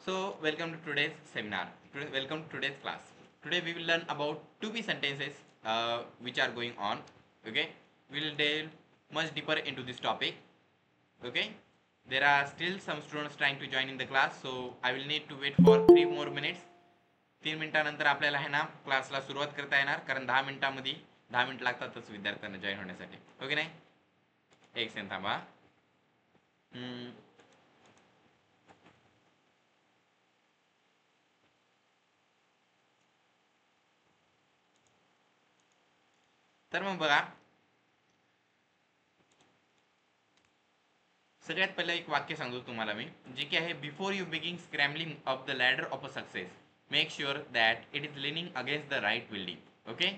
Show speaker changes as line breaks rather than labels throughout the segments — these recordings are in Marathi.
So, welcome to today's seminar. Welcome to today's class. Today we will learn about to be sentences which are going on. Okay, we will delve much deeper into this topic. Okay, there are still some students trying to join in the class, so I will need to wait for 3 more minutes. 3 मिनिटानंतर आपल्याला आहे ना क्लासला सुरुवात करता येणार, कारण 10 मिनिटांमध्ये 10 मिनिट लागतातच विद्यार्थ्यांना जॉईन होण्यासाठी. ओके नाही, एक सेकंड थांबा. तर मग बघा, सगळ्यात पहिलं एक वाक्य सांगतो तुम्हाला मी, जे की आहे, before you begin scrambling up the ladder of a success make sure that it is leaning against the right building. Okay,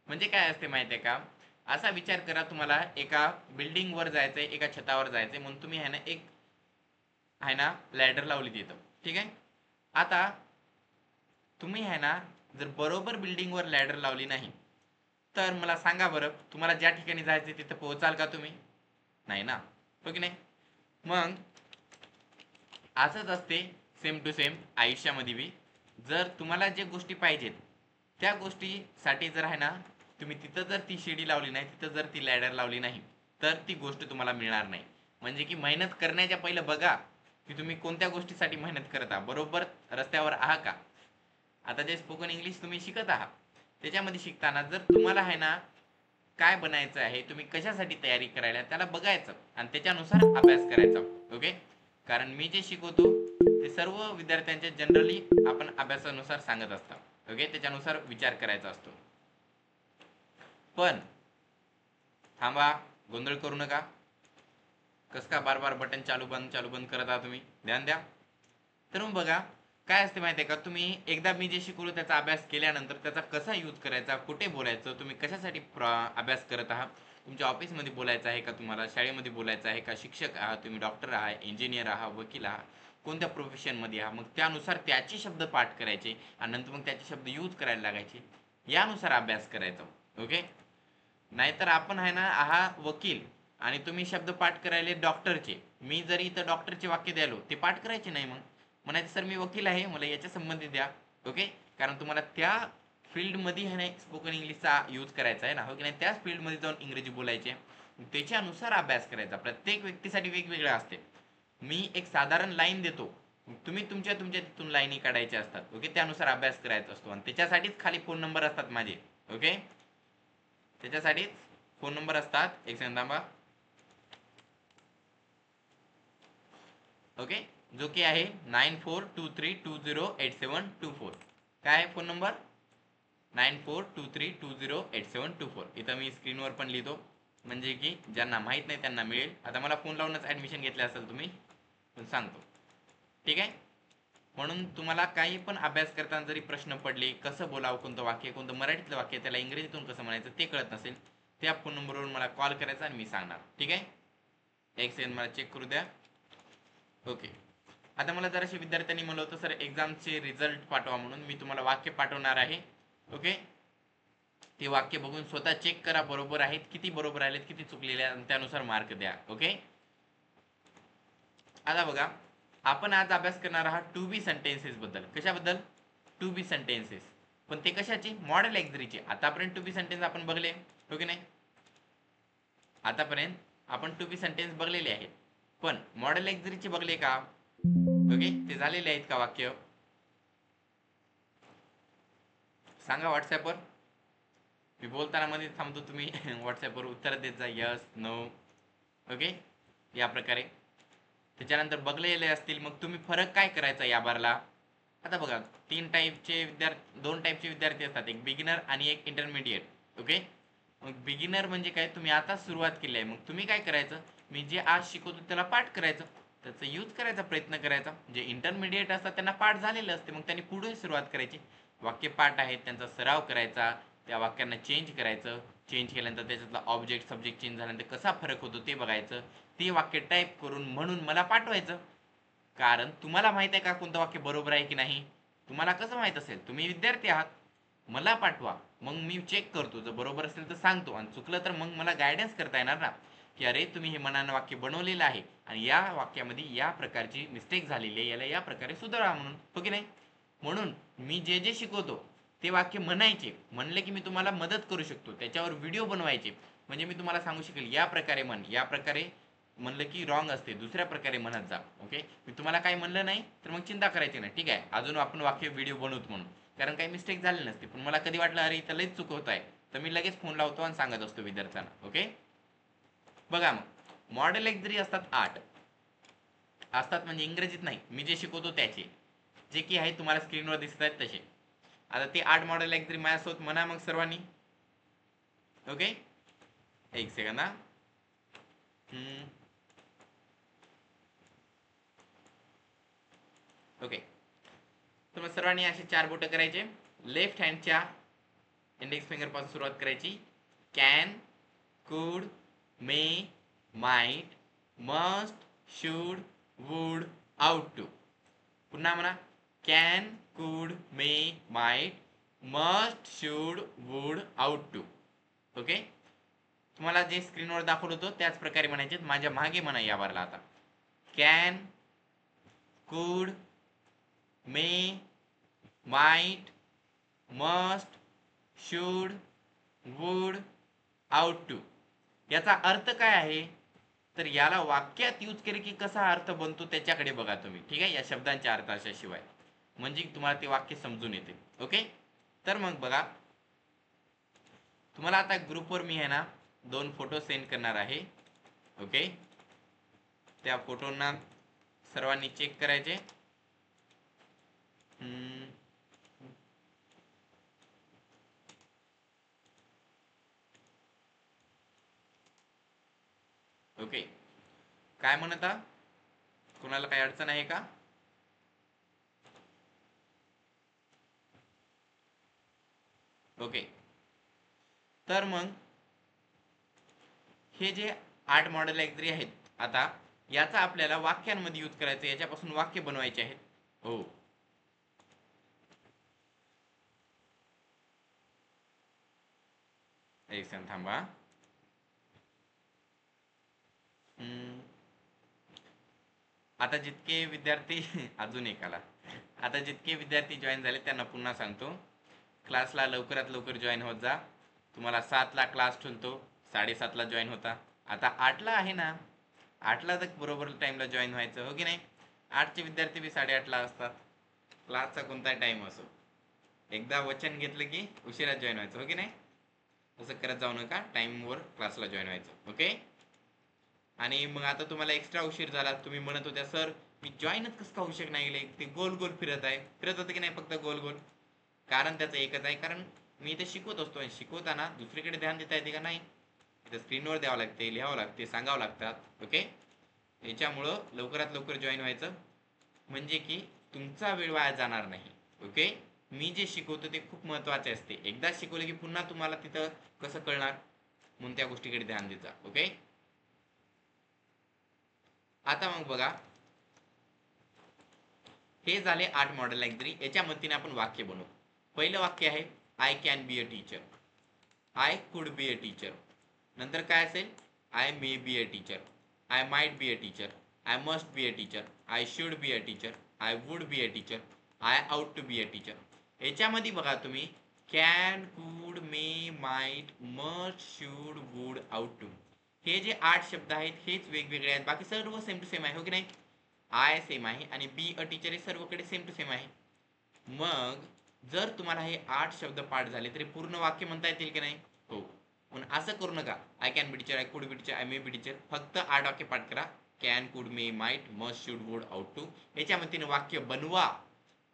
म्हणजे काय असते माहिती आहे का, असा विचार करा, तुम्हाला एका बिल्डिंगवर जायचंय, एका छतावर जायचंय, म्हणून तुम्ही आहे ना एक आहे ना लॅडर लावली तिथं. ठीक आहे, आता तुम्ही आहे ना जर बरोबर बिल्डिंगवर लॅडर लावली नाही तर मला सांगा बरं, तुम्हाला ज्या ठिकाणी जायचं तिथं पोहोचाल का तुम्ही? नाही ना, हो की नाही? मग असंच असते सेम टू सेम आयुष्यामध्ये बी. जर तुम्हाला जे गोष्टी पाहिजेत त्या गोष्टीसाठी जर आहे ना तुम्ही तिथं जर ती शिडी लावली नाही, तिथं जर ती लॅडर लावली नाही, तर ती गोष्ट तुम्हाला मिळणार नाही. म्हणजे की मेहनत करण्याच्या पहिलं बघा की तुम्ही कोणत्या गोष्टीसाठी मेहनत करत आहात, बरोबर रस्त्यावर आहात का? आता जे स्पोकन इंग्लिश तुम्ही शिकत आहात त्याच्यामध्ये शिकताना जर तुम्हाला आहे ना काय बनायचं आहे, तुम्ही कशासाठी तयारी करायला, त्याला बघायचं आणि त्याच्यानुसार अभ्यास करायचा. ओके, कारण मी जे शिकवतो ते सर्व विद्यार्थ्यांच्या जनरली आपण अभ्यासानुसार सांगत असतात. ओके, त्याच्यानुसार विचार करायचा असतो. पण थांबा, गोंधळ करू नका. कस का बार बार बटन चालू बंद करत आहात तुम्ही, ध्यान द्या. तर मग बघा काय असते माहिती आहे का, तुम्ही एकदा मी जे शिकवलं त्याचा अभ्यास केल्यानंतर त्याचा कसा यूज करायचा, कुठे बोलायचं, तुम्ही कशासाठी अभ्यास करत आहात, तुमच्या ऑफिसमध्ये बोलायचं आहे का, तुम्हाला शाळेमध्ये बोलायचं आहे का, शिक्षक आहात तुम्ही, डॉक्टर आहात, इंजिनियर आहात, वकील आहात, कोणत्या प्रोफेशनमध्ये आहात, मग त्यानुसार त्याचे शब्द पाठ करायचे आणि नंतर मग त्याचे शब्द यूज करायला लागायचे, यानुसार अभ्यास करायचा. ओके, नाहीतर आपण आहे ना वकील आणि तुम्ही शब्द पाठ करायले डॉक्टरचे, मी जरी इथं डॉक्टरचे वाक्य द्यालो ते पाठ करायचे नाही, मग म्हणायचं सर मी वकील आहे, मला याच्या संबंधित द्या. ओके, कारण तुम्हाला त्या फील्डमध्ये आहे ना स्पोकन इंग्लिशचा यूज करायचा आहे ना, हो की नाही, त्याच फील्डमध्ये जाऊन इंग्रजी बोलायचे, त्याच्यानुसार अभ्यास करायचा. प्रत्येक व्यक्तीसाठी वेगवेगळं असते. मी एक साधारण लाईन देतो, तुम्ही तुमच्या तुमच्या तिथून लाईनी काढायच्या असतात. ओके, त्यानुसार अभ्यास करायचा असतो आणि त्याच्यासाठीच खाली फोन नंबर असतात माझे. ओके, त्याच्यासाठीच फोन नंबर असतात. एक सेकंद थांबा. ओके, जो की आहे 9423208724. काय आहे फोन नंबर? 9423208724. इथं मी स्क्रीनवर पण लिहितो, म्हणजे की ज्यांना माहीत नाही त्यांना मिळेल. आता मला फोन लावूनच ॲडमिशन घेतले असेल तुम्ही, पण सांगतो. ठीक आहे, म्हणून तुम्हाला काही पण अभ्यास करताना जरी प्रश्न पडले, कसं बोलावं, कोणतं वाक्य, कोणतं मराठीतलं वाक्य, त्याला इंग्रजीतून कसं म्हणायचं ते कळत नसेल, त्या फोन नंबरवरून मला कॉल करायचा आणि मी सांगणार. ठीक आहे, एक सेकंड मला चेक करू द्या. ओके, आता मला जराशे विद्यार्थ्यांनी म्हणलं होतं सर एक्झामचे रिझल्ट पाठवा म्हणून, मी तुम्हाला वाक्य पाठवणार आहे. ओके, ते वाक्य बघून स्वतः चेक करा बरोबर आहेत, किती बरोबर आलेत, किती चुकलेले आहेत, त्यानुसार मार्क द्या. ओके, आता बघा, आपण आज अभ्यास करणार आहात टू बी सेंटेन्सेस बद्दल. कशाबद्दल? To be sentences. पण ते कशाचे? मॉडेल एक्झरीचे. आतापर्यंत टू बी सेंटेन्स आपण बघले, हो की नाही? आतापर्यंत आपण टू बी सेंटेन्स बघलेले आहेत, पण मॉडेल एक्झरीचे बघले का? ओके, ते झालेले आहेत का वाक्य? सांगा व्हॉट्सॲपवर. मी बोलताना मध्ये थांबतो, तुम्ही व्हॉट्सॲपवर उत्तर देत जा, यस नो. ओके, या प्रकारे. त्याच्यानंतर बघलेले असतील, मग तुम्ही फरक काय करायचा या बारला? आता बघा, दोन टाईपचे विद्यार्थी असतात, एक बिगिनर आणि एक इंटरमिडिएट. ओके, मग बिगिनर म्हणजे काय, तुम्ही आता सुरुवात केली आहे, मग तुम्ही काय करायचं, मी जे आज शिकवतो त्याला पाठ करायचं, त्याचा यूज करायचा प्रयत्न करायचा. जे इंटरमिडिएट असतात त्यांना पाठ झालेलं असते, मग त्यांनी पुढे सुरुवात करायची. वाक्य पाठ आहेत त्यांचा सराव करायचा, त्या वाक्यांना चेंज करायचं, चेंज केल्यानंतर त्याच्यातला ऑब्जेक्ट सब्जेक्ट चेंज झाल्यानंतर कसा फरक होतो ते बघायचं, ते वाक्य टाईप करून म्हणून मला पाठवायचं. कारण तुम्हाला माहित आहे का कोणतं वाक्य बरोबर आहे की नाही? तुम्हाला कसं माहित असेल? तुम्ही विद्यार्थी आहात, मला पाठवा, मग मी चेक करतो, जर बरोबर असेल तर सांगतो आणि चुकलं तर मग मला गायडन्स करता येणार ना. की अरे तुम्ही हे मनानं वाक्य बनवलेलं आहे आणि या वाक्यामध्ये या प्रकारची मिस्टेक झालेली आहे, याला या प्रकारे सुधारा म्हणून, हो की नाही. म्हणून मी जे जे शिकवतो ते वाक्य म्हणायचे, म्हणले की मी तुम्हाला मदत करू शकतो, त्याच्यावर व्हिडिओ बनवायचे, म्हणजे मी तुम्हाला सांगू शकेल या प्रकारे म्हण, या प्रकारे म्हणलं की रॉंग असते, दुसऱ्या प्रकारे म्हणत जा. ओके, मी तुम्हाला काही म्हणलं नाही तर मग चिंता करायची नाही, ठीक आहे. अजून आपण वाक्य व्हिडिओ बनवतो म्हणून, कारण काही मिस्टेक झाली नसते, पण मला कधी वाटलं अरे इथं लईच चूक होत आहे, तर मी लगेच फोन लावतो आणि सांगत असतो विद्यार्थ्यांना. ओके, बघा मग मॉडेल एक्झरी असतात 8 असतात, म्हणजे इंग्रजीत नाही, मी जे शिकवतो त्याचे, जे की आहे तुम्हाला स्क्रीनवर दिसत आहेत तसे. आता ते 8 मॉडेल एक्झरी माझ्यासोबत म्हणा मग सर्वांनी. ओके, एक सेकंद हा. ओके, तर मग सर्वांनी असे 4 बोटं करायचे. लेफ्ट हँडच्या इंडेक्स फिंगर पासून सुरुवात करायची. Can, could, may, might, must, should, would, ought to. पुन्हा म्हणा, can, could, may, might, must, should, would, ought to. Okay, तुम्हाला जे स्क्रीनवर दाखवलं होतं त्याच प्रकारे म्हणायचे. माझ्या मागे म्हणा या बारला आता. Can, could, may, might, must, should, would, ought to. याचा अर्थ काय आहे, तर याला वाक्यात यूज केले की कसा अर्थ बनतो त्याच्याकडे बघा तुम्ही, ठीक आहे, या शब्दांच्या अर्थाशिवाय, म्हणजे तुम्हाला ते वाक्य समजून येते. ओके, तर मग बघा, तुम्हाला आता ग्रुपवर मी आहे ना 2 फोटो सेंड करणार आहे. ओके, त्या फोटोंना सर्वांनी चेक करायचे. ओके, काय म्हणता, कुणाला काही अडचण आहे का? ओके, तर मग हे जे 8 मॉडेल एक्झरी आहेत, आता याचा आपल्याला वाक्यांमध्ये यूज करायचं, याच्यापासून वाक्य बनवायचे आहेत. हो, एक सेकंद थांबा. आता जितके विद्यार्थी अजून एक आला. आता जितके विद्यार्थी जॉईन झाले त्यांना पुन्हा सांगतो, क्लासला लवकरात लवकर जॉईन होत जा. तुम्हाला 7ला क्लास ठेवतो, 7:30ला जॉईन होता. आता 8ला आहे ना, 8ला तर बरोबर टाईमला जॉईन व्हायचं, हो की नाही. 8चे विद्यार्थी बी 8:30ला असतात, क्लासचा कोणताही टाईम असो. एकदा वचन घेतलं की उशिरा जॉईन व्हायचं, हो की नाही. तसं करत जाऊ नका, टाईमवर क्लासला जॉईन व्हायचं. ओके, आणि मग आता तुम्हाला एक्स्ट्रा उशीर झाला, तुम्ही म्हणत होत्या सर मी जॉईनच कसं का होऊ शकत नाही, ते गोल गोल फिरत आहे, फिरत होतं की नाही फक्त गोल गोल. कारण त्याचं एकच आहे, कारण मी इथे शिकवत असतो आणि शिकवताना दुसरीकडे ध्यान देता येते का नाही, इथं स्क्रीनवर द्यावं लागते, लिहावं लागते, सांगावं लागतात. ओके, याच्यामुळं लवकरात लवकर जॉईन व्हायचं, म्हणजे की तुमचा वेळ वाया जाणार नाही. ओके, मी जे शिकवतो ते खूप महत्त्वाचे असते, एकदा शिकवले की पुन्हा तुम्हाला तिथं कसं कळणार, म्हणून त्या गोष्टीकडे ध्यान देता. ओके, आता मग बघा, हे झाले 8 मॉडेल एक्झरी. याच्या मदतीने आपण वाक्य बनवू. पहिलं वाक्य आहे I can be a teacher, I could be a teacher. नंतर काय असेल, I may be a teacher, I might be a teacher, I must be a teacher, I should be a teacher, I would be a teacher, I ought to be a teacher. याच्यामध्ये बघा तुम्ही, can, could, may, might, must, should, would, ought to, हे जे 8 शब्द आहेत हेच वेगवेगळे आहेत, बाकी सर्व सेम टू सेम आहे, हो की नाही. आय सेम आहे आणि बी अ टीचर हे सर्वकडे सेम टू सेम आहे. मग जर तुम्हाला हे 8 शब्द पाठ झाले तरी पूर्ण वाक्य म्हणता येतील की नाही. हो, पण असं करू नका I can be teacher, I could be teacher, I may be teacher, फक्त 8 वाक्य पाठ करा. Can, could, may, might, must, should, would, ought to. याच्या मदतीने वाक्य बनवा.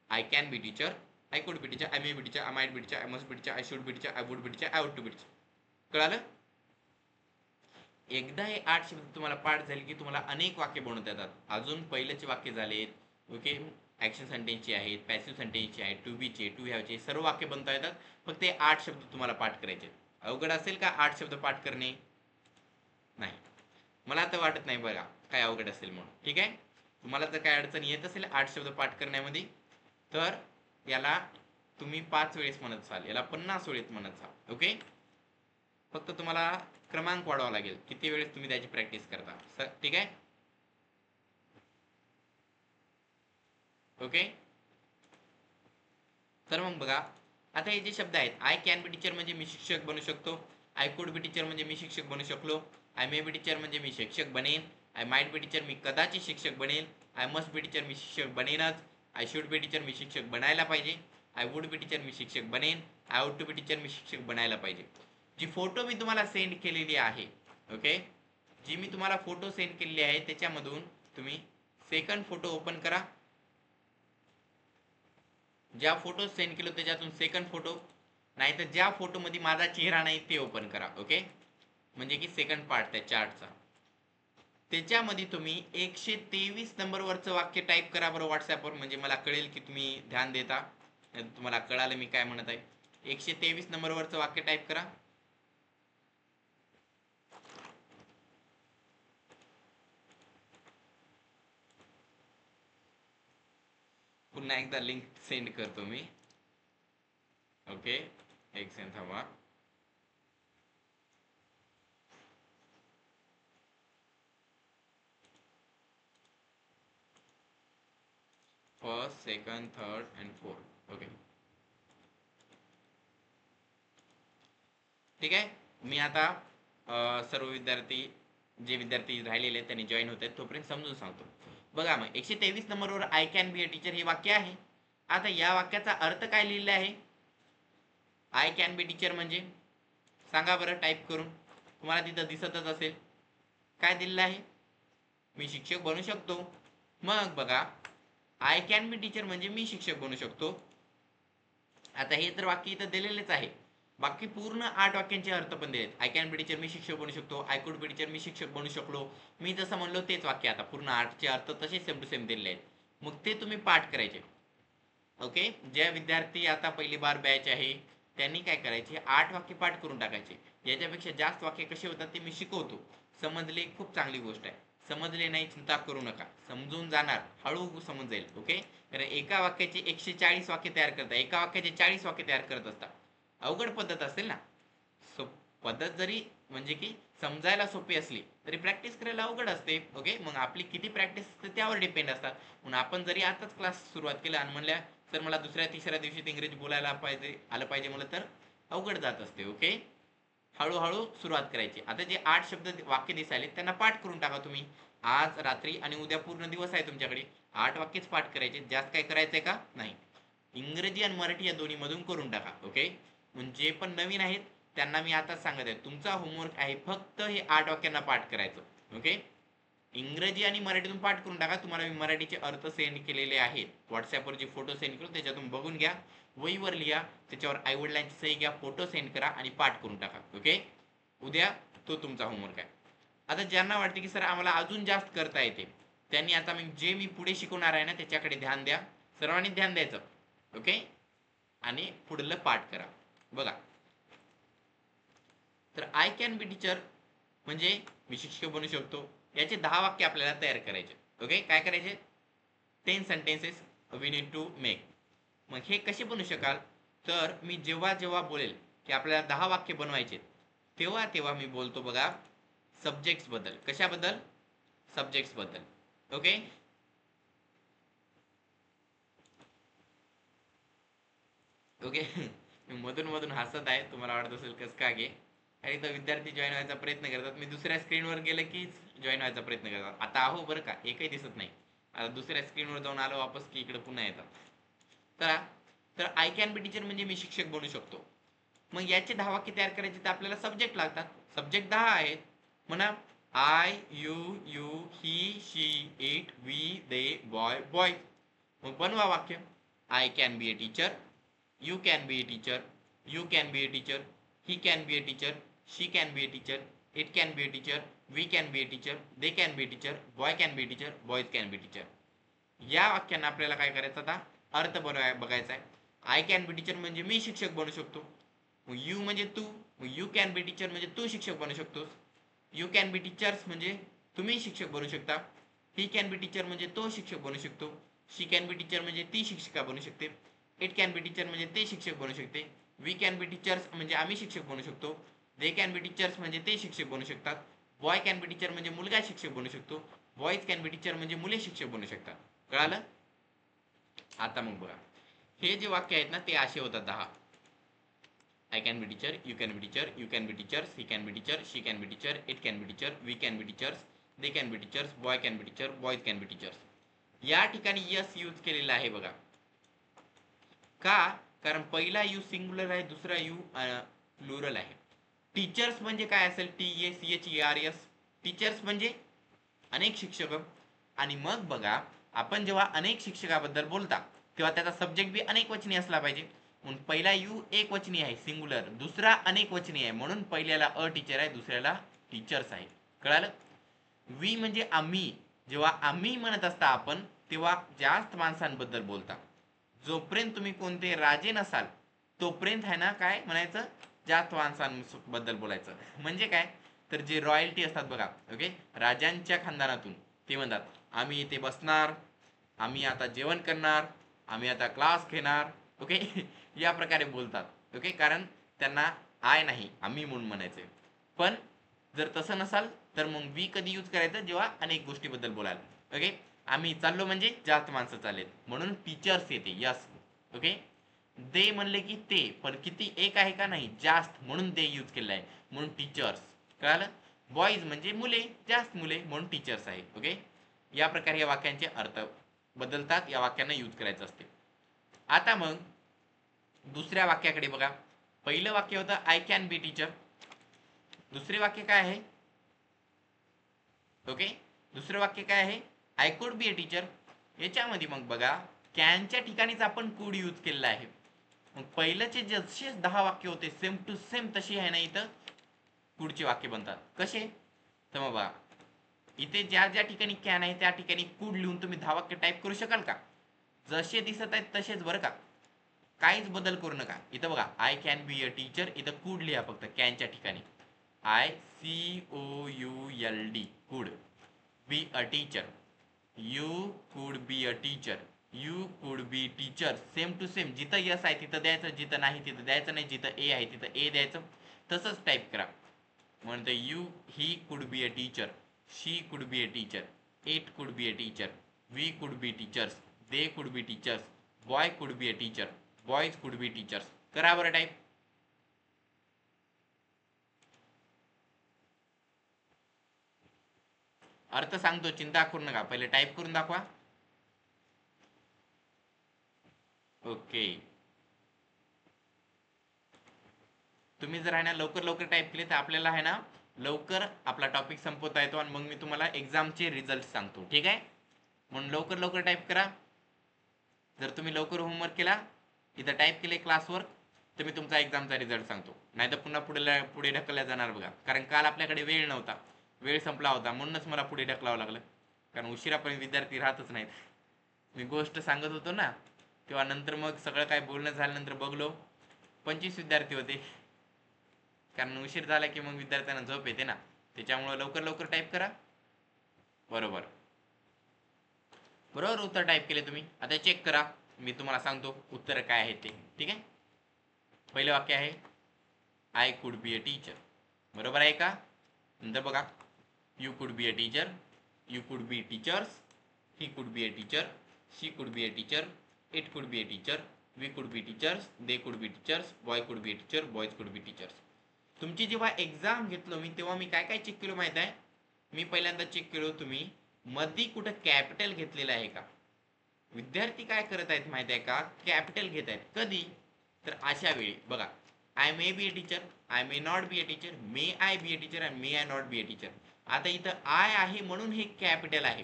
I can be teacher, I could be teacher, I may be teacher, I might be teacher, I must be teacher, I should be teacher, I would be teacher, I ought to be teacher. कळालं. एकदा हे 8 शब्द तुम्हाला पाठ झाले की तुम्हाला अनेक वाक्य बनवता येतात. अजून पहिलेचे वाक्य झालेत. ओके, ॲक्शन सेंटेन्सचे आहेत, पॅसिव्ह सेंटेन्सचे आहेत, टू बीचे, टू हॅवचे, सर्व वाक्य बनता येतात. फक्त हे 8 शब्द तुम्हाला पाठ करायचे. अवघड असेल का 8 शब्द पाठ करणे? नाही, मला तर वाटत नाही बघा काय अवघड असेल म्हणून. ठीक आहे, तुम्हाला जर काय अडचण येत असेल 8 शब्द पाठ करण्यामध्ये, तर याला तुम्ही 5 वेळेस म्हणत असाल, याला 50 वेळेस म्हणत असाल. ओके, फक्त तुम्हाला क्रमांक वाढवावा लागेल, किती वेळेस तुम्ही त्याची प्रॅक्टिस करता. ठीक आहे, ओके. तर मग बघा, आता हे जे शब्द आहेत, आय कॅन बी टीचर म्हणजे मी शिक्षक बनू शकतो, आय कुड बी टीचर म्हणजे मी शिक्षक बनू शकलो, आय मे बी टीचर म्हणजे मी शिक्षक बनेन, आय माइट बी टीचर मी कदाचित शिक्षक बनेल, आय मस्ट बी टीचर मी शिक्षक बनेनच, आय शुड बी टीचर मी शिक्षक बनायला पाहिजे, आय वुड बी टीचर मी शिक्षक बनेन, I would to be teacher मी शिक्षक बनायला पाहिजे. जी फोटो मी तुम्हाला सेंड केलेली आहे, ओके, जी मी तुम्हाला फोटो सेंड केलेली आहे त्याच्यामधून तुम्ही सेकंड फोटो ओपन करा. ज्या फोटो सेंड केलो त्याच्यातून सेकंड फोटो, नाही तर ज्या फोटोमध्ये माझा चेहरा नाही ते ओपन करा, ओके, म्हणजे की सेकंड पार्ट त्या चार्टचा. त्याच्यामध्ये तुम्ही 123 नंबरवरचं वाक्य टाईप करा बरं व्हॉट्सॲपवर, म्हणजे मला कळेल की तुम्ही ध्यान देता, तुम्हाला कळालं मी काय म्हणत आहे. 123 नंबरवरचं वाक्य टाईप करा. पुन्हा एकदा लिंक सेंड करतो मी, ओके, एक सेकंड थांबा. First, second, third and fourth, okay, ठीक आहे. मी आता सर्व विद्यार्थी, जे विद्यार्थी राहिलेले आहेत त्यांनी जॉईन होत आहेत तोपर्यंत समजून सांगतो. बघा, मग 123 नंबरवर I can be a teacher हे वाक्य आहे. आता या वाक्याचा अर्थ काय लिहिलेला आहे? आय कॅन बी टीचर म्हणजे सांगा बरं टाईप करून, तुम्हाला तिथं दिसतच असेल. काय दिलेलं आहे? मी शिक्षक बनू शकतो. मग बघा, आय कॅन बी टीचर म्हणजे मी शिक्षक बनू शकतो. आता हे तर वाक्य इथं दिलेलेच आहे. बाकी पूर्ण 8 वाक्यांचे अर्थ पण दिलेत. आय कॅन बी टीचर मी शिक्षक बनू शकतो, आय कुड बी टीचर मी शिक्षक बनू शकलो. मी जसं म्हणलो तेच वाक्य आता पूर्ण 8चे अर्थ तसेच सेम टू सेम दिलेले आहेत. मग ते तुम्ही पाठ करायचे, ओके. ज्या विद्यार्थी आता पहिली बार बॅच आहे त्यांनी काय करायचे, 8 वाक्य पाठ करून टाकायचे. याच्यापेक्षा जास्त वाक्य कसे होतात ते मी शिकवतो. समजले, खूप चांगली गोष्ट आहे. समजले नाही चिंता करू नका, समजून जाणार, हळूहळू समजेल, ओके. कारण एका वाक्याचे 140 वाक्य तयार करता, एका वाक्याचे 40 वाक्य तयार करत असतात. अवघड पद्धत असेल ना. पद्धत जरी म्हणजे की समजायला सोपी असली तरी प्रॅक्टिस करायला अवघड असते, ओके. मग आपली किती प्रॅक्टिस असते त्यावर डिपेंड असतात. म्हणून आपण जरी आताच क्लास सुरुवात केला आणि म्हणल्या तर मला दुसऱ्या तिसऱ्या दिवशी इंग्रजी बोलायला आलं पाहिजे मला, तर अवघड जात असते, ओके. हळूहळू सुरुवात करायची. आता जे 8 शब्द वाक्य दिसायले त्यांना पाठ करून टाका तुम्ही. आज रात्री आणि उद्या पूर्ण दिवस आहे तुमच्याकडे, 8 वाक्यच पाठ करायचे, जास्त काय करायचंय का नाही. इंग्रजी आणि मराठी या दोन्ही मधून करून टाका, ओके. म्हणजे पण नवीन आहेत त्यांना मी आता सांगत आहे, तुमचा होमवर्क आहे फक्त हे 8 वाक्यांना पाठ करायचं, ओके. इंग्रजी आणि मराठीतून पाठ करून टाका. तुम्हाला मी मराठीचे अर्थ सेंड केलेले आहेत व्हॉट्सॲपवर, जे फोटो सेंड करू त्याच्यातून बघून घ्या, वहीवर लिहा, त्याच्यावर आईवडिलांची सही घ्या, फोटो सेंड करा आणि पाठ करून टाका, ओके. उद्या तो तुमचा होमवर्क आहे. आता ज्यांना वाटते की सर आम्हाला अजून जास्त करता येते त्यांनी आता मी पुढे शिकवणार आहे ना त्याच्याकडे ध्यान द्या, सर्वांनी ध्यान द्यायचं, ओके. आणि पुढलं पाठ करा. बघा, तर आय कॅन बी टीचर म्हणजे मी शिक्षक बनू शकतो, याचे 10 वाक्य आपल्याला तयार करायचे, ओके. काय करायचे? 10 sentences we need to make. मग हे कसे बनवू शकाल? तर मी जेव्हा जेव्हा बोलेल की आपल्याला 10 वाक्य बनवायचे तेव्हा तेव्हा मी बोलतो बघा सब्जेक्ट्स बद्दल. कशाबद्दल? सब्जेक्ट्स बद्दल, ओके. ओके. मधून मधून हसत आहे, तुम्हाला वाटत असेल कस का गे. आणि तर विद्यार्थी जॉईन व्हायचा प्रयत्न करतात, मी दुसऱ्या स्क्रीनवर गेलं की जॉईन व्हायचा प्रयत्न करतात. आता आहो बरं का, एकही दिसत नाही. आता दुसऱ्या स्क्रीनवर जाऊन आलो वापस की इकडे पुन्हा येतात. तर तर आय कॅन बी टीचर म्हणजे मी शिक्षक बनू शकतो. मग याचे 10 वाक्य तयार करायचे तर आपल्याला सब्जेक्ट लागतात. सब्जेक्ट 10 आहेत. म्हणा, I, you, he, she, it, we, they, boy, boy. मग बनवा वाक्य. I can be a teacher, you can be a teacher, you can be a teacher, he can be a teacher, she can be a teacher, it can be a teacher, we can be a teacher, they can be a teacher, boy can be a teacher, boys can be a teacher. या वाक्यांना आपल्याला काय करायचं आता? अर्थ बघायचा आहे. आय कॅन बी टीचर म्हणजे मी शिक्षक बनू शकतो. यू म्हणजे तू, यू कॅन बी टीचर म्हणजे तू शिक्षक बनू शकतोस. यू कॅन बी टीचर्स म्हणजे तुम्ही शिक्षक बनू शकता. ही कॅन बी टीचर म्हणजे तो शिक्षक बनू शकतो. शी कॅन बी टीचर म्हणजे ती शिक्षिका बनू शकते. इट कॅन बी टीचर म्हणजे ते शिक्षक बनू शकते. वी कॅन बी टीचर्स म्हणजे आम्ही शिक्षक बनू शकतो. दे कॅन बी टीचर्स म्हणजे ते शिक्षक बनू शकतात. बॉय कॅन बी टीचर म्हणजे मुलगा शिक्षक बनू शकतो. बॉईज कॅन बी टीचर म्हणजे मुले शिक्षक बनू शकतात. कळालं? आता मग बघा, हे जे वाक्य आहेत ना ते असे होतात 10. I can be teacher, you can be teacher, you can be teachers, he can be teacher, she can be teacher, it can be teacher, we can be teachers, they can be teachers, boy can be teacher, boys can be teachers. या ठिकाणी यस यूज केलेला आहे बघा. का? कारण पहिला यू सिंग्युलर आहे, दुसरा यू प्लुरल आहे. टीचर्स म्हणजे काय असेल? TACHERS. टीचर्स म्हणजे अनेक शिक्षक. आणि मग बघा, आपण जेव्हा अनेक शिक्षकाबद्दल बोलता तेव्हा त्याचा सब्जेक्ट बी अनेक वचनी असला पाहिजे. म्हणून पहिला यू एक वचनी आहे सिंग्युलर, दुसरा अनेक वचनी आहे, म्हणून पहिल्याला अ टीचर आहे, दुसऱ्याला टीचर्स आहे. कळालं? वी म्हणजे आम्ही. जेव्हा आम्ही म्हणत असता आपण तेव्हा जास्त माणसांबद्दल बोलता. जोपर्यंत तुम्ही कोणते राजे नसाल तोपर्यंत आहे ना काय म्हणायचं, जास्त माणसांबद्दल बोलायचं. म्हणजे काय, तर जे रॉयल्टी असतात बघा, ओके, राजांच्या खानदानातून, ते म्हणतात आम्ही इथे बसणार, आम्ही आता जेवण करणार, आम्ही आता क्लास घेणार, ओके. या प्रकारे बोलतात, ओके, कारण त्यांना आय नाही आम्ही म्हणून म्हणायचे. पण जर तसं नसाल तर मग वी कधी यूज करायचं, जेव्हा अनेक गोष्टीबद्दल बोलायला, ओके. आम्ही चाललो म्हणजे जास्त माणसं चालेल, म्हणून टीचर्स येते, यस, ओके. दे म्हणले की ते, पण किती, एक आहे का नाही, जास्त, म्हणून दे यूज केलेलं आहे, म्हणून टीचर्स. कळालं? बॉईज म्हणजे मुले, जास्त मुले, म्हणून टीचर्स आहे, ओके. या प्रकारे या वाक्यांचे अर्थ बदलतात, या वाक्यांना यूज करायचं असते. आता मग दुसऱ्या वाक्याकडे बघा. पहिलं वाक्य होतं आय कॅन बी टीचर. दुसरे वाक्य काय आहे? ओके, दुसरं वाक्य काय आहे? I could be a teacher. याच्यामध्ये मग बघा, कॅनच्या ठिकाणीच आपण कुड यूज केलेला आहे. मग पहिल्याचे जसे 10 वाक्य होते सेम टू सेम तशी आहे ना इथं पुढचे वाक्य बनतात. कसे? तर मग बघा, इथे ज्या ज्या ठिकाणी कॅन आहे त्या ठिकाणी कुड लिहून तुम्ही 10 वाक्य टाईप करू शकाल का? जसे दिसत आहेत तसेच बरं का, काहीच बदल करू नका. इथं बघा, I can be a teacher, इथं कुड लिहा फक्त कॅनच्या ठिकाणी. ICOULD, कुड be a teacher. You could be a teacher, you could be teacher. Same to same, जिथं यस आहे तिथं द्यायचं, जिथं नाही तिथं द्यायचं नाही, जिथं ए आहे तिथं ए द्यायचं, तसंच टाईप करा. म्हणते you he could be a teacher, शी कुड बी अ टीचर, इट कुड be a teacher, we could be teachers, they could be teachers, boy कुड be a teacher, boys could be teachers. करा बरं टाईप. अर्थ सांगतो, चिंता करू नका, पहिले टाईप करून दाखवा. ओके, तुम्ही जर आहे ना लवकर लवकर टाईप केले तर आपल्याला आहे ना लवकर आपला टॉपिक संपवता येतो, आणि मग मी तुम्हाला एक्झामचे रिझल्ट सांगतो, ठीक आहे? म्हणून लवकर लवकर टाईप करा. जर तुम्ही लवकर होमवर्क केला, इथं टाईप केले क्लासवर, तर मी तुमचा एक्झामचा रिझल्ट सांगतो. नाही तर पुन्हा पुढे ढकलल्या जाणार बघा, कारण काल आपल्याकडे वेळ नव्हता, वेळ संपला होता, म्हणूनच मला पुढे ढकलावं लागलं, कारण उशिरापर्यंत विद्यार्थी राहतच नाहीत. मी गोष्ट सांगत होतो ना, तेव्हा नंतर मग सगळं काय बोलणं झाल्यानंतर बघलो 25 विद्यार्थी होते, कारण उशीर झाला की मग विद्यार्थ्यांना झोप येते ना, त्याच्यामुळे लवकर लवकर टाईप करा. बरोबर बरोबर उत्तर टाईप केले तुम्ही. आता चेक करा, मी तुम्हाला सांगतो उत्तर काय आहे ते, ठीक आहे? पहिलं वाक्य आहे I could be a teacher, बरोबर आहे का? नंतर बघा, you could be a teacher, you could B teachers, he could be a teacher, शी कुड बी अ टीचर, इट कुड be a teacher, we could be teachers, they could be teachers, boy कुड be teacher, boys could be teachers. तुमची जेव्हा एक्झाम घेतलो मी तेव्हा मी काय काय चेक केलं माहित आहे? मी पहिल्यांदा चेक केलो तुम्ही मध्ये कुठं कॅपिटल घेतलेलं आहे का. विद्यार्थी काय करत आहेत माहित आहे का, कॅपिटल घेत आहेत. कधी? तर अशा वेळी बघा, I may be a teacher, I may not be a teacher, may I be a teacher, आणि may I not be a teacher. आता इथं आय आहे म्हणून हे कॅपिटल आहे,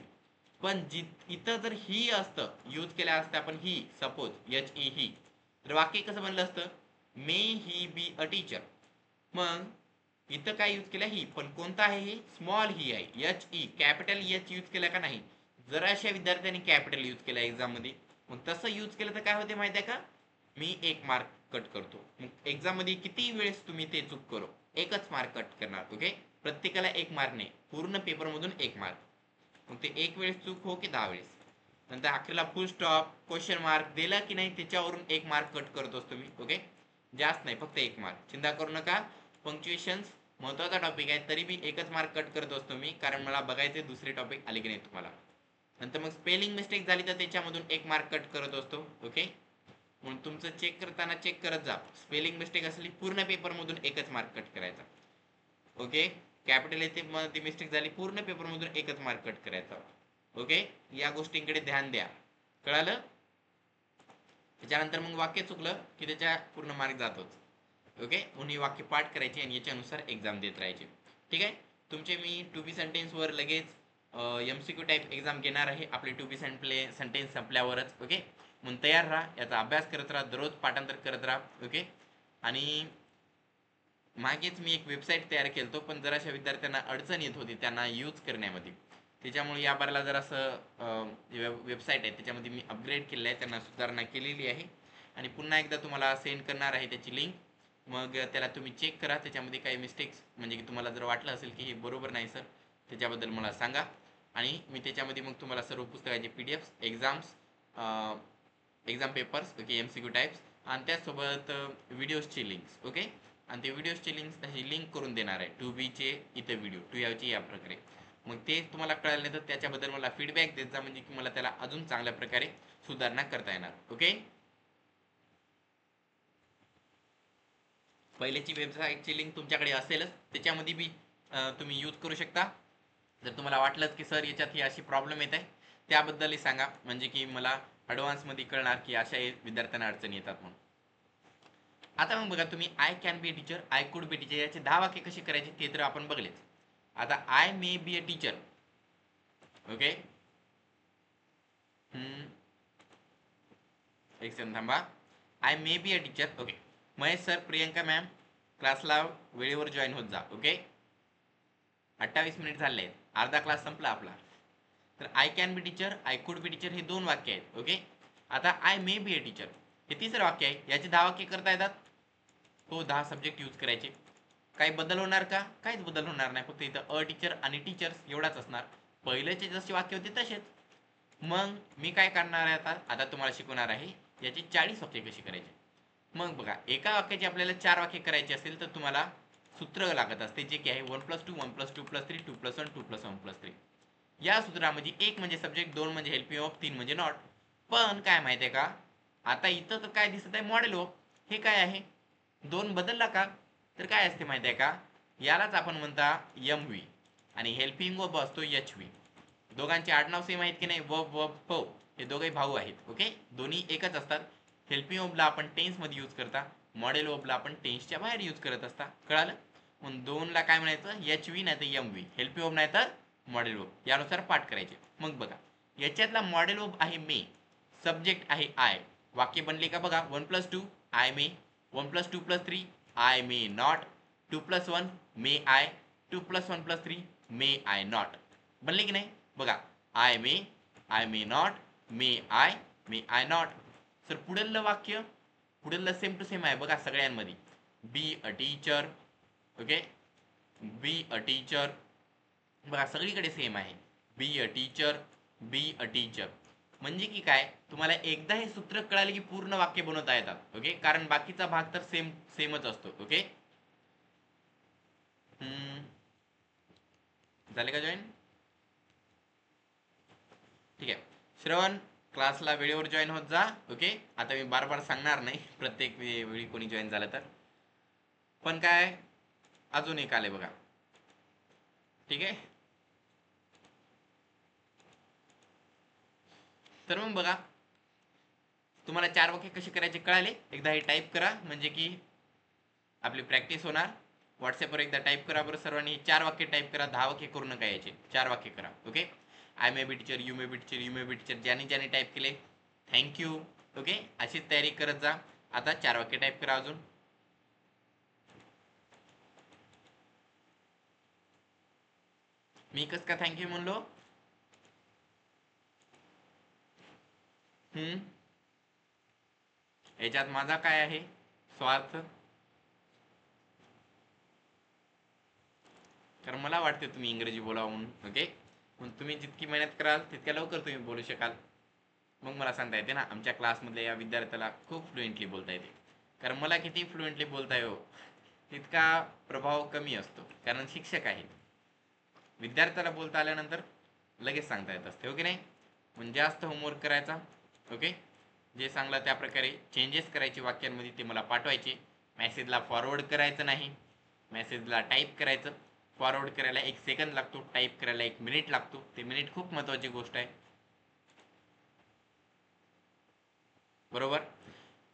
पण इथं जर ही असतं यूज केलं असतं आपण ही, सपोज HE ही, तर वाक्य कसं बनलं असतं, मे ही बी अ टीचर. मग इथं काय यूज केलं, ही, पण कोणता आहे हे, स्मॉल ही आहे, HE, कॅपिटल H यूज केला का नाही? जर अशा विद्यार्थ्यांनी कॅपिटल यूज केला एक्झाम मध्ये, मग तसं यूज केलं तर काय होते माहिती आहे का, मी 1 मार्क कट करतो. मग एक्झाम मध्ये किती वेळेस तुम्ही ते चूक करो, एकच मार्क कट करणार, ओके. प्रत्येकाला 1 मार्क नाही, पूर्ण पेपर मधून 1 मार्क. मग ते 1 वेळेस चूक हो की 10 वेळेस. नंतर अखेरला फुल स्टॉप, क्वेश्चन मार्क दिला की नाही त्याच्यावरून 1 मार्क कट करत असतो मी, ओके. जास्त नाही, फक्त 1 मार्क. चिंता करू नका, पंक्च्युएशन्स महत्त्वाचा टॉपिक आहे, तरी मी एकच मार्क कट करत असतो मी, कारण मला बघायचे दुसरे टॉपिक आले की नाही तुम्हाला. नंतर मग स्पेलिंग मिस्टेक झाली तर त्याच्यामधून एक मार्क कट करत असतो. ओके, म्हणून तुमचं चेक करताना चेक करत जा. स्पेलिंग मिस्टेक असली पूर्ण पेपरमधून एकच मार्क कट करायचा. ओके, कॅपिटल येथे मध्ये मिस्टेक झाली पूर्ण पेपरमधून एकच मार्क कट करायचा. ओके, या गोष्टींकडे ध्यान द्या. कळालं? त्याच्यानंतर मग वाक्य चुकलं की त्याच्या पूर्ण मार्क जातोच. ओके, म्हणून ही वाक्य पाठ करायची आणि याच्यानुसार एक्झाम देत राहायचे. ठीक आहे, तुमचे मी टू बी सेंटेन्सवर लगेच MCQ टाईप एक्झाम घेणार आहे आपले टू बी सेंटेन्स संपल्यावरच. ओके, म्हणून तयार राहा, याचा अभ्यास करत राहा, दररोज पाठांतर करत राहा. ओके, आणि मागेच मी एक वेबसाईट तयार केलतो, पण जराशा विद्यार्थ्यांना अडचण येत होती त्यांना यूज करण्यामध्ये. त्याच्यामुळे या बारला जरासं वेबसाईट आहे त्याच्यामध्ये मी अपग्रेड केलेलं आहे, त्यांना सुधारणा केलेली आहे आणि पुन्हा एकदा तुम्हाला सेंड करणार आहे त्याची लिंक. मग त्याला तुम्ही चेक करा, त्याच्यामध्ये काही मिस्टेक्स म्हणजे की तुम्हाला जर वाटलं असेल की हे बरोबर नाही सर, त्याच्याबद्दल मला सांगा आणि मी त्याच्यामध्ये मग तुम्हाला सर्व पुस्तकाचे PDFs, exam papers, okay, MCQ types आणि त्याचसोबत व्हिडिओजची लिंक्स. ओके, आणि ते व्हिडिओजची लिंक्स तशी लिंक करून देणार आहे टू बीचे इथे व्हिडिओ टू यावचे या प्रकारे. मग ते तुम्हाला कळालं नाही तर त्याच्याबद्दल मला फीडबॅक देत जा, म्हणजे की मला त्याला अजून चांगल्या प्रकारे सुधारणा करता येणार. ओके, पहिल्याची वेबसाईटची लिंक तुमच्याकडे असेलच, त्याच्यामध्ये बी तुम्ही यूज करू शकता. जर तुम्हाला वाटलंच की सर याच्यात ही अशी प्रॉब्लेम येत आहे त्याबद्दलही सांगा, म्हणजे की मला ॲडव्हान्समध्ये कळणार की अशा विद्यार्थ्यांना अडचणी येतात म्हणून. आता मग बघा तुम्ही I can be a teacher, I could be teacher याचे 10 वाक्य कशी करायचे ते तर आपण बघलेच. आता I may be a teacher. Okay, एक सेकंद थांबा. I may be a teacher. Okay, Mahesh sir, Priyanka ma'am क्लासला वेळेवर जॉईन होत जा. ओके, 28 मिनिट झाले आहेत, अर्धा क्लास संपला आपला. तर I can be teacher, I could be teacher हे 2 वाक्य आहेत. ओके, आता I may be a teacher हे तिसरं वाक्य आहे, याचे 10 वाक्य करता येतात. तो 10 सब्जेक्ट यूज करायचे. काही बदल होणार का? काहीच बदल होणार नाही, फक्त इथं अ टीचर आणि टीचर्स एवढाच असणार. पहिलेचे जसे वाक्य होते तसेच. मग मी काय करणार आहे आता, आता तुम्हाला शिकवणार आहे याची 40 वाक्य कशी करायची. मग बघा, एका वाक्याची आपल्याला 4 वाक्य करायची असेल तर तुम्हाला सूत्र लागत असते, जे की आहे 1+2 1+2+3 2+1 2+1+3. या सूत्रामध्ये एक म्हणजे सब्जेक्ट, 2 म्हणजे हेल्पिंग ऑफ, 3 म्हणजे नॉट. पण काय माहिती आहे का, आता इथं तर काय दिसत आहे मॉडेल ऑफ. हे काय आहे, 2 बदलला का, तर काय असते माहिती आहे का, यालाच आपण म्हणता MV आणि हेल्पिंग ऑफ असतो HV. दोघांचे आडनाव सेम आहेत की नाही, व प हे दोघे भाऊ आहेत. ओके, दोन्ही एकच असतात. हेल्पिंग ऑफला आपण टेन्समध्ये यूज करता, मॉडेल ऑफला आपण टेन्सच्या बाहेर यूज करत असता. कळालं? म्हणून 2ला काय म्हणायचं, HV नाही तर MV, हेल्पिंग ऑफ नाही तर मॉडेल ऑफ, यानुसार पाठ करायचे. मग बघा, याच्यातला मॉडेल ऑफ आहे मे, सब्जेक्ट आहे आय. वाक्य बनले का बघा, 1+2 I may, 1+2+3 I may not, 2+1 may I, 2+1+3 may I not. बनले की नाही? बघा, I may not, may I not. Sir पुढलं वाक्य, पुढलं सेम टू सेम आहे बघा सगळ्यांमध्ये. बी a teacher. Okay, B a teacher बघा सगळीकडे सेम आहे. बी a teacher, be a teacher. म्हणजे की काय, तुम्हाला एकदा हे सूत्र कळाले की पूर्ण वाक्य बनवता येतात. ओके, कारण बाकीचा भाग तर सेमच असतो. ओके, झाले का जॉईन? ठीक आहे, श्रवण क्लासला वेळेवर जॉईन होत जा. ओके, आता मी बार बार सांगणार नाही प्रत्येक वेळी कोणी जॉईन झालं तर. पण काय, अजून एक आले बघा. ठीक आहे, तर मग बघा, तुम्हाला 4 वाक्य कसे करायचे कळाले. एकदा हे टाईप करा म्हणजे की आपली प्रॅक्टिस होणार. व्हॉट्सअपवर एकदा टाईप करा बरं सर्वांनी. 4 वाक्य टाईप करा, 10 वाक्य करू नका यायचे, 4 वाक्य करा. Okay, I may be teacher, you may be teacher, you may be teacher, ज्याने ज्याने टाईप केले थँक्यू. ओके, अशीच तयारी करत जा. आता 4 वाक्य टाईप करा अजून. मी कस का थँक्यू म्हणलो? याच्यात माझा काय आहे स्वार्थ? कारण मला वाटते तुम्ही इंग्रजी बोलावं म्हणून. ओके, मग तुम्ही जितकी मेहनत कराल तितक्या लवकर तुम्ही बोलू शकाल. मग मला सांगता येते ना, आमच्या क्लासमधल्या या विद्यार्थ्याला खूप फ्लुएंटली बोलता येते. कारण मला किती फ्लुएंटली बोलता हो, तितका प्रभाव कमी असतो, कारण शिक्षक आहेत. विद्यार्थ्याला बोलता आल्यानंतर लगेच सांगता येत असते, हो की नाही. म्हणजे जास्त होमवर्क करायचा, ओके. जे सांगलं त्या प्रकारे चेंजेस करायचे वाक्यांमध्ये, ते मला पाठवायचे. मेसेजला फॉरवर्ड करायचं नाही, मेसेजला टाईप करायचं. फॉरवर्ड करायला 1 सेकंद लागतो, टाईप करायला 1 मिनिट लागतो. ते मिनिट खूप महत्त्वाची गोष्ट आहे, बरोबर.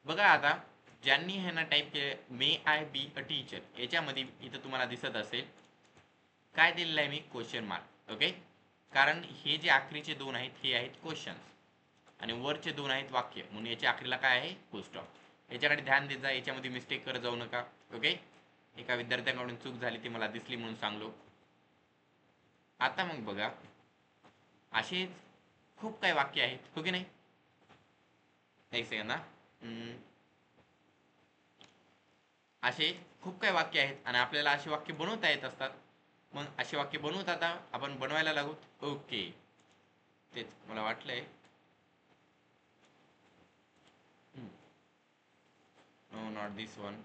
बघा आता, ज्यांनी हे ना टाईप केले मे आय बी अ टीचर, याच्यामध्ये इथं तुम्हाला दिसत असेल काय दिलेलं आहे मी, क्वेश्चन मार्क, ओके. कारण हे जे आखरीचे 2 आहेत हे आहेत क्वेश्चन्स, आणि वरचे 2 आहेत वाक्य, म्हणून याच्या आखरीला काय आहे, फुल स्टॉप. याच्याकडे ध्यान देत जा, याच्यामध्ये मिस्टेक करत जाऊ नका, ओके. एका विद्यार्थ्याकडून चूक झाली, ती मला दिसली म्हणून सांगलो. आता मग बघा, असे खूप काही वाक्य आहेत, हो की नाही. एक सेकंद ना. असे खूप काही वाक्य आहेत आणि आपल्याला असे वाक्य बनवता येत असतात. मग असे वाक्य बनवत आता आपण बनवायला लागू, ओके. तेच मला वाटलंय. No, not this one.